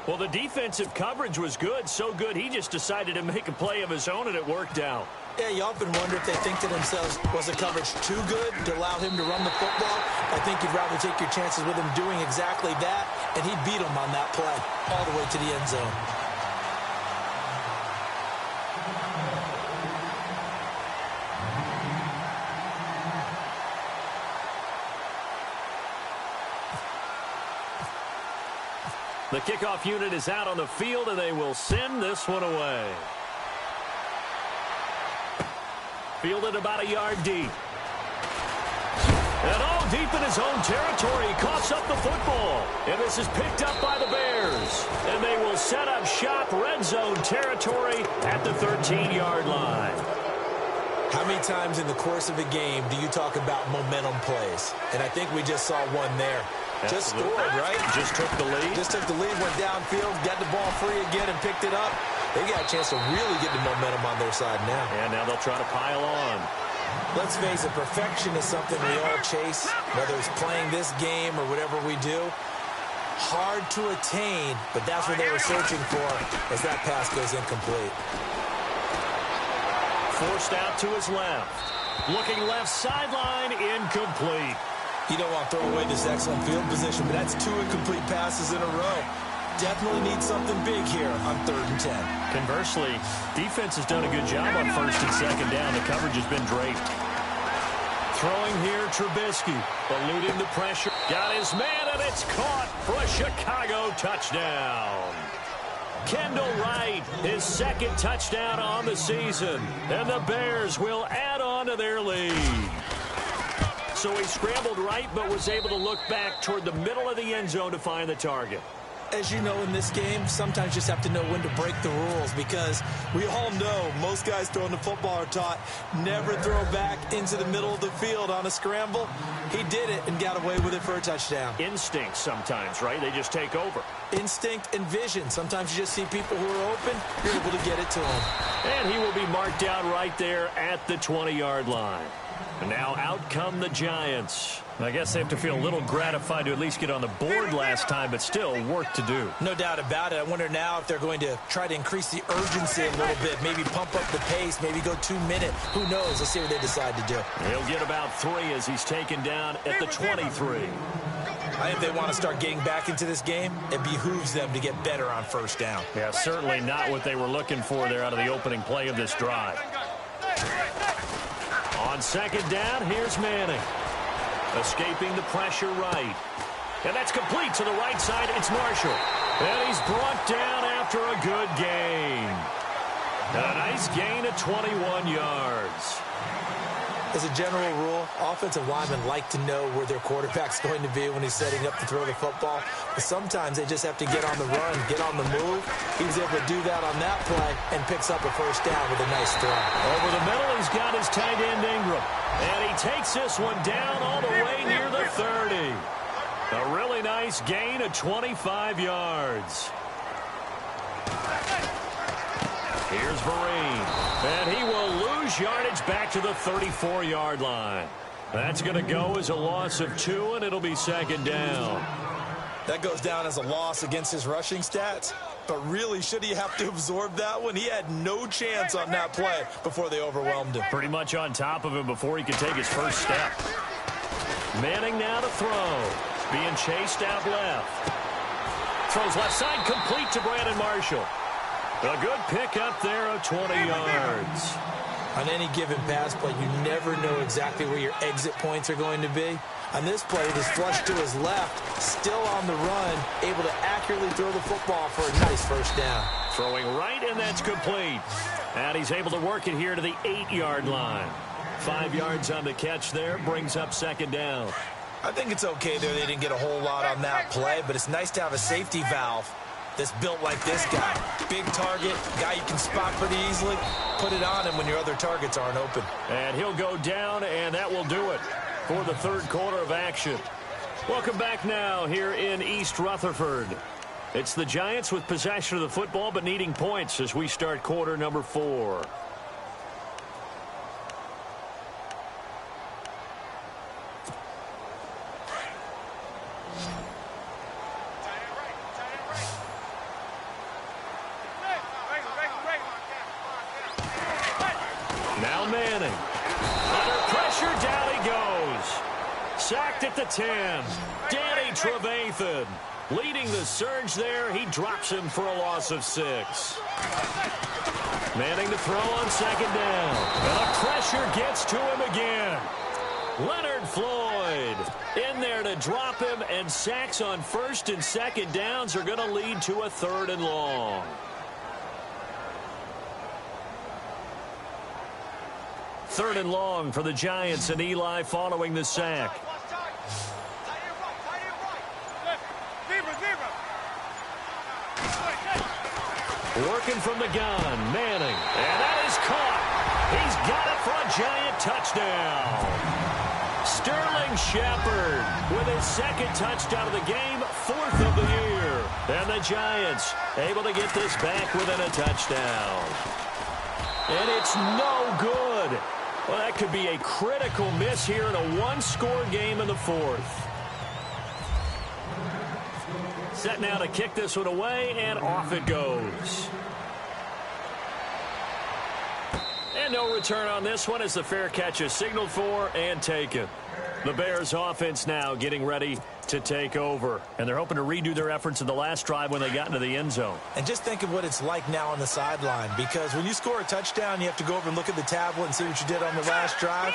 S2: Well, the defensive coverage was good, so good he just decided to make a play of his own, and it worked out.
S3: Yeah, you often wonder if they think to themselves, was the coverage too good to allow him to run the football? I think you'd rather take your chances with him doing exactly that, and he beat him on that play all the way to the end zone.
S2: The kickoff unit is out on the field, and they will send this one away. Fielded about a yard deep. And all deep in his own territory. He coughs up the football. And this is picked up by the Bears. And they will set up shop red zone territory at the 13-yard line.
S3: How many times in the course of a game do you talk about momentum plays? And I think we just saw one there. Just scored, right?
S2: Just took the lead.
S3: Just took the lead, went downfield, got the ball free again, and picked it up. They got a chance to really get the momentum on their side now.
S2: And now they'll try to pile on.
S3: Let's face it, perfection is something we all chase, whether it's playing this game or whatever we do. Hard to attain, but that's what they were searching for as that pass goes incomplete.
S2: Forced out to his left. Looking left sideline, incomplete.
S3: You don't want to throw away this excellent field position, but that's 2 incomplete passes in a row. Definitely need something big here on 3rd and 10.
S2: Conversely, defense has done a good job on 1st and 2nd down. The coverage has been draped. Throwing here, Trubisky, eluding the pressure. Got his man, and it's caught for a Chicago touchdown. Kendall Wright, his 2nd touchdown on the season. And the Bears will add on to their lead. So he scrambled right, but was able to look back toward the middle of the end zone to find the target.
S3: As you know, in this game, sometimes you just have to know when to break the rules because we all know most guys throwing the football are taught never throw back into the middle of the field on a scramble. He did it and got away with it for a touchdown.
S2: Instinct sometimes, right? They just take over.
S3: Instinct and vision. Sometimes you just see people who are open, you're able to get it to them.
S2: And he will be marked down right there at the 20-yard line. And now out come the Giants. I guess they have to feel a little gratified to at least get on the board last time, but still work to do.
S3: No doubt about it. I wonder now if they're going to try to increase the urgency a little bit, maybe pump up the pace, maybe go 2 minutes. Who knows? Let's see what they decide to do.
S2: He'll get about 3 as he's taken down at the 23.
S3: I think if they want to start getting back into this game, it behooves them to get better on first down.
S2: Yeah, certainly not what they were looking for there out of the opening play of this drive. On second down, here's Manning. Escaping the pressure right. And that's complete to the right side. It's Marshall. And he's brought down after a good gain. A nice gain of 21 yards.
S3: As a general rule, offensive linemen like to know where their quarterback's going to be when he's setting up to throw the football. But sometimes they just have to get on the run, get on the move. He was able to do that on that play and picks up a first down with a nice throw.
S2: Over the middle, he's got his tight end Ingram. And he takes this one down all the way near the 30. A really nice gain of 25 yards. Here's Vereen, and he will lose yardage back to the 34-yard line. That's going to go as a loss of 2, and it'll be second down.
S3: That goes down as a loss against his rushing stats, but really, should he have to absorb that one? He had no chance on that play before they overwhelmed him.
S2: Pretty much on top of him before he could take his first step. Manning now to throw. Being chased out left. Throws left side, complete to Brandon Marshall. A good pickup there of 20 yards.
S3: On any given pass play, you never know exactly where your exit points are going to be. On this play, it is flushed to his left, still on the run, able to accurately throw the football for a nice first down.
S2: Throwing right, and that's complete. And he's able to work it here to the 8-yard line. 5 yards on the catch there, brings up second down.
S3: I think it's okay there. They didn't get a whole lot on that play, but it's nice to have a safety valve that's built like this guy. Big target, guy you can spot pretty easily. Put it on him when your other targets aren't open.
S2: And he'll go down, and that will do it for the third quarter of action. Welcome back now here in East Rutherford. It's the Giants with possession of the football but needing points as we start quarter number 4. Now Manning. Under pressure, down he goes. Sacked at the 10. Danny Trevathan leading the surge there. He drops him for a loss of 6. Manning to throw on second down. And the pressure gets to him again. Leonard Floyd in there to drop him, and sacks on first and second downs are going to lead to a 3rd and long. 3rd and long for the Giants, and Eli following the sack. Working from the gun, Manning, and that is caught. He's got it for a Giant touchdown. Sterling Shepard with his 2nd touchdown of the game, 4th of the year. And the Giants able to get this back within a touchdown. And it's no good. Well, that could be a critical miss here in a 1-score game in the 4th. Set now to kick this one away, and off it goes. And no return on this one as the fair catch is signaled for and taken. The Bears offense now getting ready to take over. And they're hoping to redo their efforts in the last drive when they got into the end zone.
S3: And just think of what it's like now on the sideline, because when you score a touchdown, you have to go over and look at the tablet and see what you did on the last drive.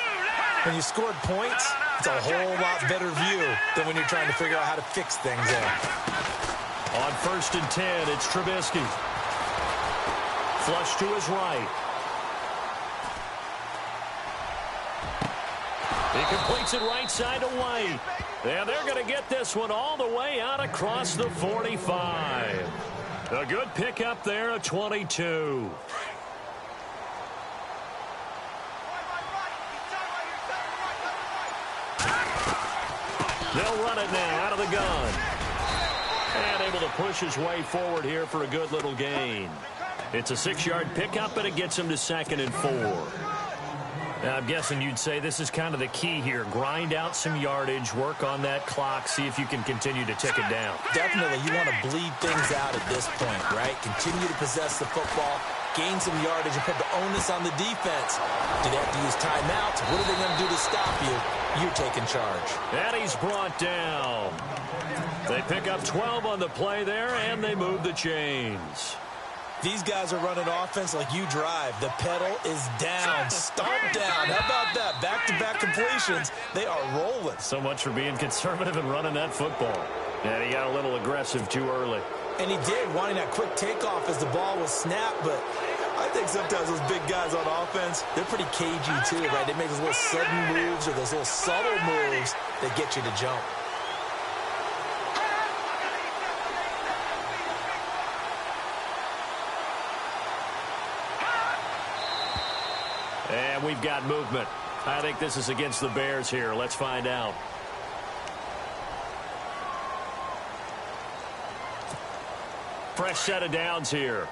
S3: When you scored points, it's a whole lot better view than when you're trying to figure out how to fix things there.
S2: On 1st and 10, it's Trubisky. Flush to his right. He completes it right side to White. And they're going to get this one all the way out across the 45. A good pickup there at 22. They'll run it now out of the gun. And able to push his way forward here for a good little gain. It's a 6-yard pickup, and it gets him to 2nd and 4. I'm guessing you'd say this is kind of the key here. Grind out some yardage, work on that clock, see if you can continue to tick it down.
S3: Definitely, you want to bleed things out at this point, right? Continue to possess the football, gain some yardage, and put the onus on the defense. Do they have to use timeouts? What are they going to do to stop you? You're taking charge.
S2: And he's brought down. They pick up 12 on the play there, and they move the chains.
S3: These guys are running offense like you drive. The pedal is down. Stomp down. How about that? Back-to-back completions. They are rolling.
S2: So much for being conservative and running that football. And he got a little aggressive too early.
S3: And he did, wanting that quick takeoff as the ball was snapped. But I think sometimes those big guys on offense, they're pretty cagey too, right? They make those little sudden moves or those little subtle moves that get you to jump.
S2: And we've got movement. I think this is against the Bears here. Let's find out. Fresh set of downs here.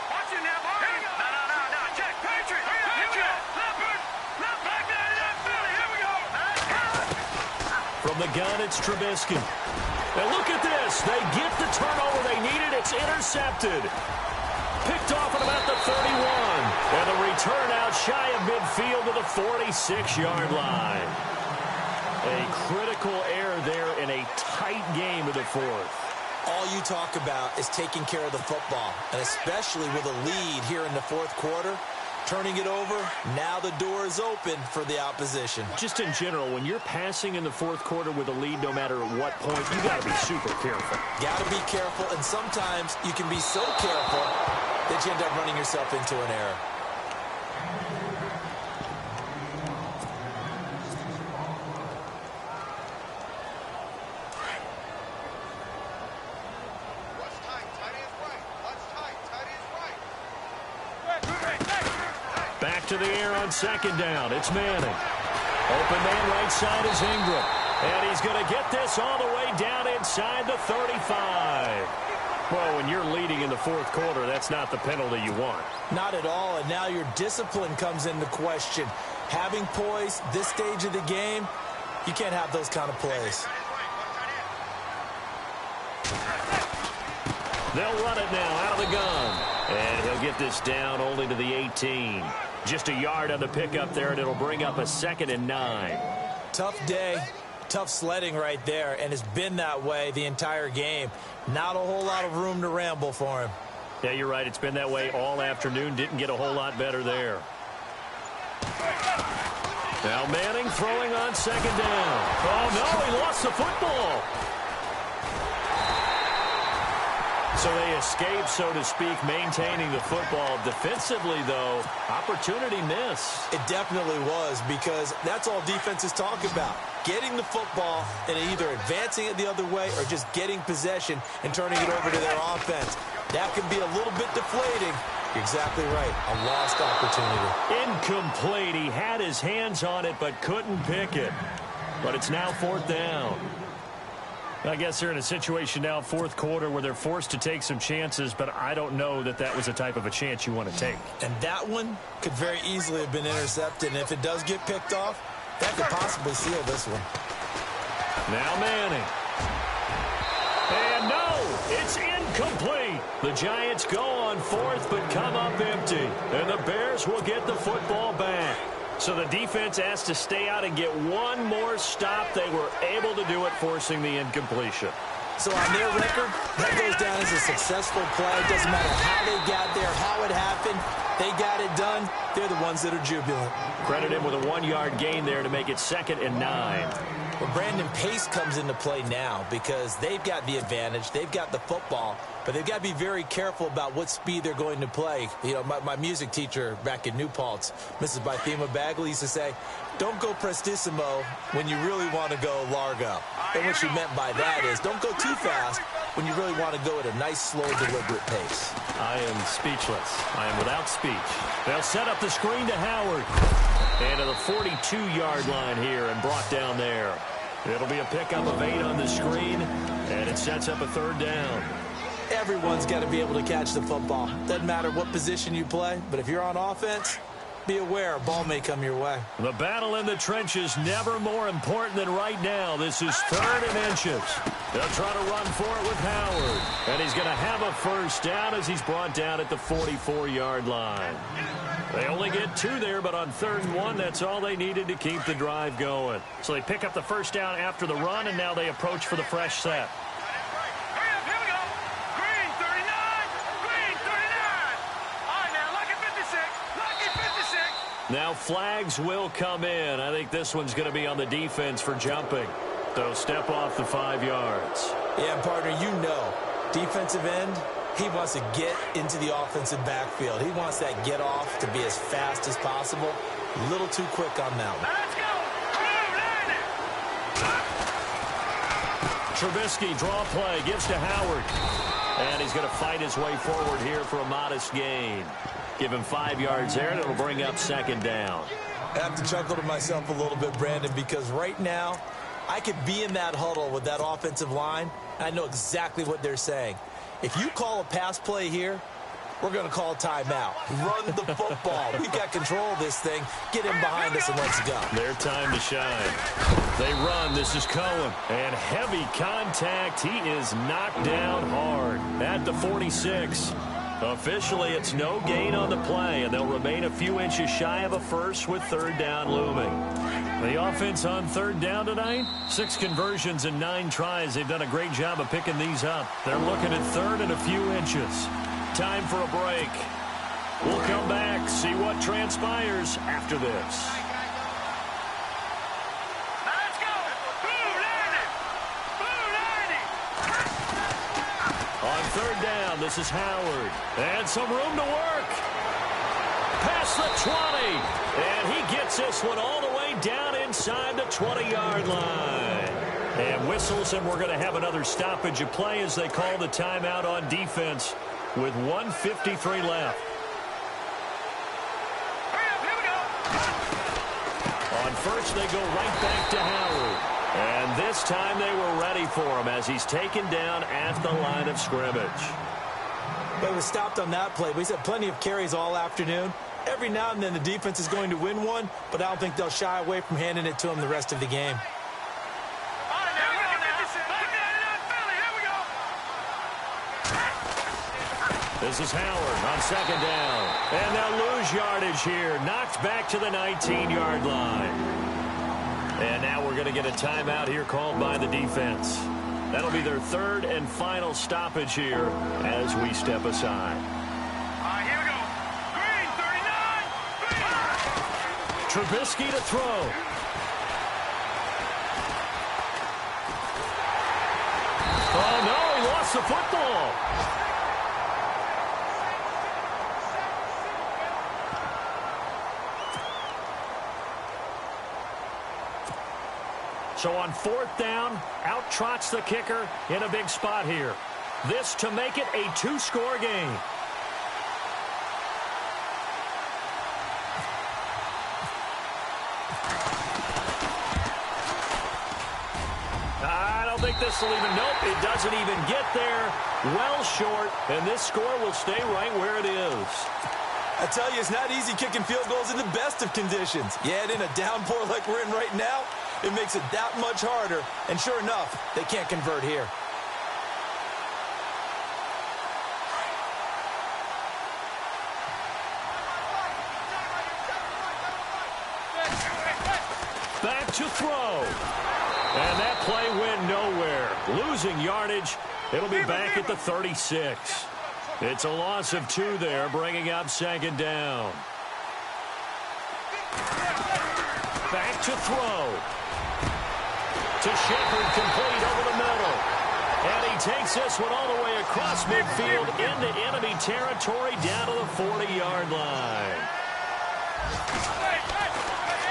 S4: Watch it now, boy. No. Check. Patriot. Check. Leopard. Left back there. Left Philly. Here we go.
S2: From the gun, it's Trubisky. And look at this. They get the turnover they needed. It's intercepted. Picked off at about the 31. And the return out shy of midfield to the 46-yard line. A critical error there in a tight game of the fourth.
S3: All you talk about is taking care of the football, and especially with a lead here in the fourth quarter. Turning it over, now the door is open for the opposition.
S2: Just in general, when you're passing in the fourth quarter with a lead, no matter at what point, you got to be super careful.
S3: Got to be careful, and sometimes you can be so careful that you end up running yourself into an error.
S2: Back to the air on second down. It's Manning. Open man right side is Ingram. And he's going to get this all the way down inside the 35. Well, when you're leading in the fourth quarter, that's not the penalty you want.
S3: Not at all, and now your discipline comes into question. Having poise this stage of the game, you can't have those kind of plays.
S2: They'll run it now out of the gun. And he'll get this down only to the 18. Just a yard on the pickup there, and it'll bring up a 2nd and 9.
S3: Tough day, tough sledding right there, and it's been that way the entire game. Not a whole lot of room to ramble for him.
S2: Yeah, you're right. It's been that way all afternoon. Didn't get a whole lot better there. Now Manning throwing on second down. Oh, no, he lost the football. So they escape, so to speak, maintaining the football. Defensively, though, opportunity miss.
S3: It definitely was, because that's all defenses talk about. Getting the football and either advancing it the other way or just getting possession and turning it over to their offense. That can be a little bit deflating. You're exactly right. A lost opportunity.
S2: Incomplete. He had his hands on it but couldn't pick it. But it's now 4th down. I guess they're in a situation now, fourth quarter, where they're forced to take some chances, but I don't know that that was the type of a chance you want to take.
S3: And that one could very easily have been intercepted. And if it does get picked off, that could possibly seal this one.
S2: Now Manning. And no, it's incomplete. The Giants go on 4th, but come up empty. And the Bears will get the football back. So the defense has to stay out and get one more stop. They were able to do it, forcing the incompletion.
S3: So on their record, that goes down as a successful play. It doesn't matter how they got there, how it happened. They got it done. They're the ones that are jubilant.
S2: Credit him with a 1-yard gain there to make it 2nd and 9.
S3: Well, Brandon, pace comes into play now because they've got the advantage. They've got the football, but they've got to be very careful about what speed they're going to play. You know, my music teacher back in New Paltz, Mrs. Bythema Bagley, used to say, don't go prestissimo when you really want to go largo. And what she meant by that is don't go too fast when you really want to go at a nice, slow, deliberate pace.
S2: I am speechless. I am without speech. They'll set up the screen to Howard. And to the 42-yard line here and brought down there. It'll be a pickup of 8 on the screen, and it sets up a 3rd down.
S3: Everyone's got to be able to catch the football. Doesn't matter what position you play, but if you're on offense, be aware a ball may come your way.
S2: The battle in the trenches never more important than right now. This is 3rd and inches. They'll try to run for it with Howard. And he's going to have a first down as he's brought down at the 44-yard line. They only get 2 there, but on 3rd and 1, that's all they needed to keep the drive going. So they pick up the first down after the run, and now they approach for the fresh set. Now flags will come in. I think this one's going to be on the defense for jumping. So step off the 5 yards.
S3: Yeah, partner, you know, defensive end, he wants to get into the offensive backfield. He wants that get off to be as fast as possible. A little too quick on that one.
S2: Trubisky, draw play, gives to Howard. And he's going to fight his way forward here for a modest gain. Give him 5 yards there, and it'll bring up 2nd down.
S3: I have to chuckle to myself a little bit, Brandon, because right now I could be in that huddle with that offensive line, and I know exactly what they're saying. If you call a pass play here, we're going to call timeout. Run the football. We've got control of this thing. Get in behind us and let's go.
S2: Their time to shine. They run. This is Cohen. And heavy contact. He is knocked down hard at the 46. Officially, it's no gain on the play, and they'll remain a few inches shy of a first with 3rd down looming. The offense on 3rd down tonight, 6 conversions and 9 tries. They've done a great job of picking these up. They're looking at 3rd and a few inches. Time for a break. We'll come back, see what transpires after this. On 3rd down, this is Howard. And some room to work. Past the 20. And he gets this one all the way down inside the 20-yard line. And whistles, and we're going to have another stoppage of play as they call the timeout on defense with 1:53 left. On first, they go right back to Howard. And this time they were ready for him as he's taken down at the line of scrimmage.
S3: But he was stopped on that play. He's had plenty of carries all afternoon. Every now and then the defense is going to win one, but I don't think they'll shy away from handing it to him the rest of the game.
S2: This is Howard on 2nd down. And they'll lose yardage here. Knocked back to the 19-yard line. And now we're going to get a timeout here called by the defense. That'll be their 3rd and final stoppage here as we step aside.
S4: Here we go. Green, 39.
S2: Trubisky to throw. Oh, no, he lost the football. So on 4th down, out trots the kicker in a big spot here. This to make it a 2-score game. I don't think this will even, nope, it doesn't even get there. Well short, and this score will stay right where it is.
S3: I tell you, it's not easy kicking field goals in the best of conditions. Yet in a downpour like we're in right now, it makes it that much harder. And sure enough, they can't convert here.
S2: Back to throw. And that play went nowhere. Losing yardage. It'll be back at the 36. It's a loss of 2 there, bringing up 2nd down. Back to throw. To Shepard, complete over the middle. And he takes this one all the way across midfield into enemy territory down to the 40-yard line.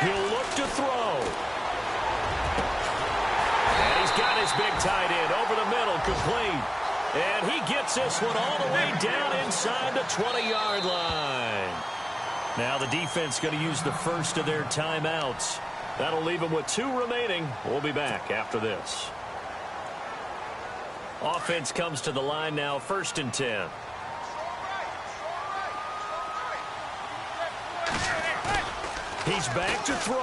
S2: He'll look to throw. And he's got his big tight end over the middle, complete. And he gets this one all the way down inside the 20-yard line. Now the defense going to use the first of their timeouts. That'll leave them with 2 remaining. We'll be back after this. Offense comes to the line now, 1st and 10. He's back to throw.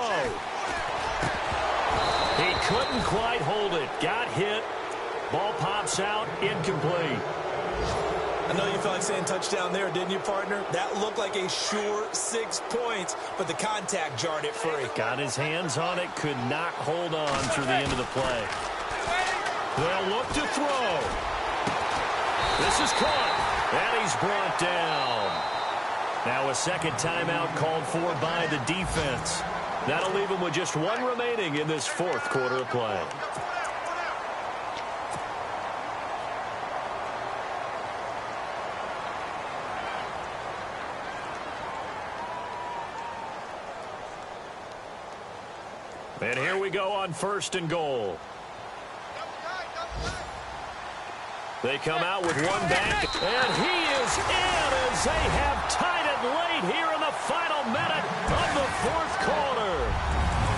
S2: He couldn't quite hold it. Got hit. Ball pops out. Incomplete.
S3: I know you felt like saying touchdown there, didn't you, partner? That looked like a sure 6 points, but the contact jarred it free.
S2: Got his hands on it. Could not hold on through the end of the play. They'll look to throw. This is caught. And he's brought down. Now a second timeout called for by the defense. That'll leave him with just 1 remaining in this 4th quarter of play. And here we go on 1st and goal. They come out with 1 back, and he is in as they have tied it late here in the final minute of the 4th quarter.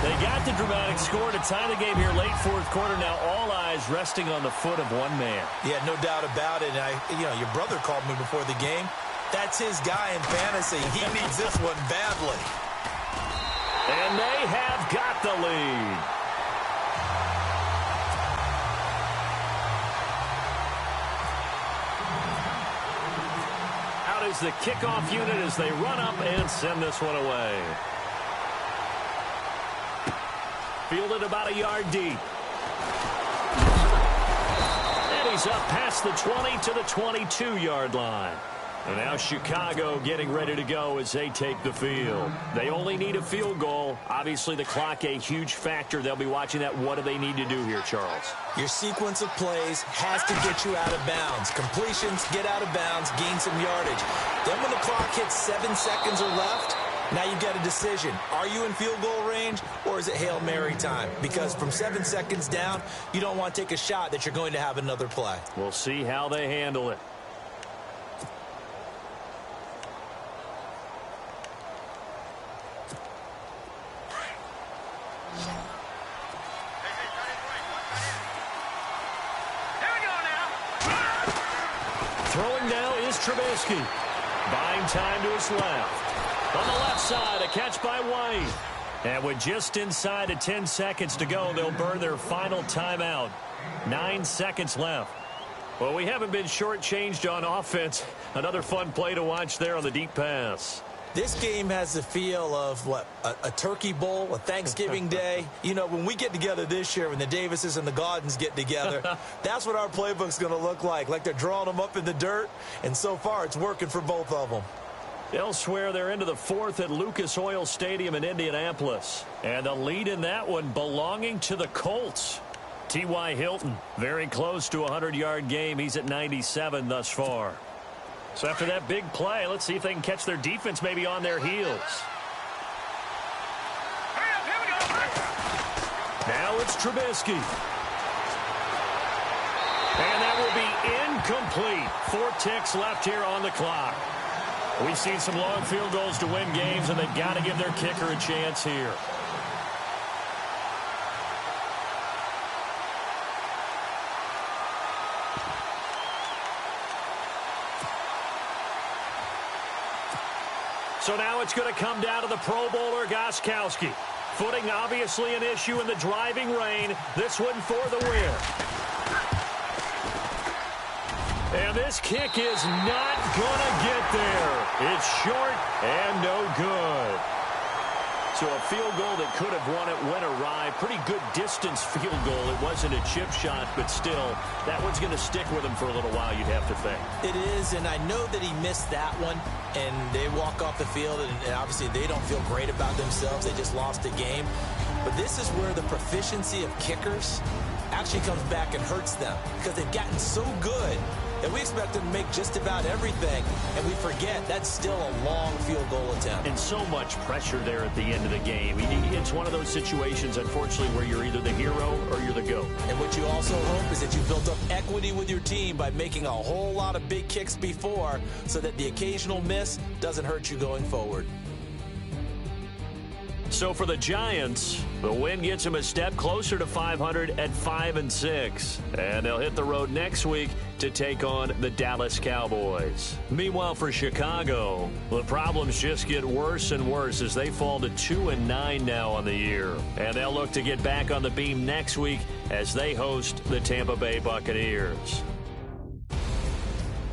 S2: They got the dramatic score to tie the game here late 4th quarter. Now all eyes resting on the foot of 1 man.
S3: Yeah, no doubt about it. Your brother called me before the game. That's his guy in fantasy. He needs this one badly.
S2: And they have got the lead. Out is the kickoff unit as they run up and send this one away. Fielded about a yard deep. And he's up past the 20 to the 22-yard line. And now Chicago getting ready to go as they take the field. They only need a field goal. Obviously, the clock a huge factor. They'll be watching that. What do they need to do here, Charles?
S3: Your sequence of plays has to get you out of bounds. Completions, get out of bounds, gain some yardage. Then when the clock hits 7 seconds or left, now you get a decision. Are you in field goal range or is it Hail Mary time? Because from 7 seconds down, you don't want to take a shot that you're going to have another play.
S2: We'll see how they handle it. Throwing now is Trubisky. Buying time to his left. On the left side, a catch by White. And with just inside of 10 seconds to go, they'll burn their final timeout. 9 seconds left. Well, we haven't been shortchanged on offense. Another fun play to watch there on the deep pass.
S3: This game has the feel of, a turkey bowl, a Thanksgiving day. You know, when we get together this year, when the Davises and the Gaudens get together, that's what our playbook's going to look like they're drawing them up in the dirt, and so far it's working for both of them.
S2: Elsewhere, they're into the 4th at Lucas Oil Stadium in Indianapolis. And the lead in that one belonging to the Colts. T.Y. Hilton, very close to a 100-yard game. He's at 97 thus far. So after that big play, let's see if they can catch their defense maybe on their heels. Now it's Trubisky. And that will be incomplete. 4 ticks left here on the clock. We've seen some long field goals to win games, and they've got to give their kicker a chance here. So now it's going to come down to the Pro Bowler, Gostkowski. Footing obviously an issue in the driving rain. This one for the win. And this kick is not going to get there. It's short and no good. So a field goal that could have won it went awry. Pretty good distance field goal. It wasn't a chip shot, but still, that one's going to stick with him for a little while, you'd have to think.
S3: It is, and I know that he missed that one, and they walk off the field, and obviously they don't feel great about themselves. They just lost a game. But this is where the proficiency of kickers actually comes back and hurts them, because they've gotten so good that we expect them to make just about everything, and we forget that's still a long field goal attempt.
S2: And so much pressure there at the end of the game. It's one of those situations, unfortunately, where you're either the hero or you're the GOAT.
S3: And what you also hope is that you built up equity with your team by making a whole lot of big kicks before, so that the occasional miss doesn't hurt you going forward.
S2: So for the Giants, the win gets them a step closer to 500 at 5-6. And they'll hit the road next week to take on the Dallas Cowboys. Meanwhile, for Chicago, the problems just get worse and worse as they fall to 2-9 now on the year. And they'll look to get back on the beam next week as they host the Tampa Bay Buccaneers.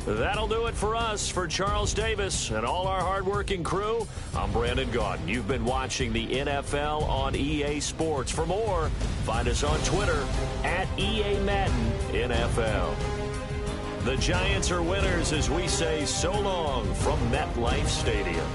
S2: That'll do it for us. For Charles Davis and all our hardworking crew, I'm Brandon Gaudin. You've been watching the NFL on EA Sports. For more, find us on Twitter at EA Madden NFL. The Giants are winners as we say so long from MetLife Stadium.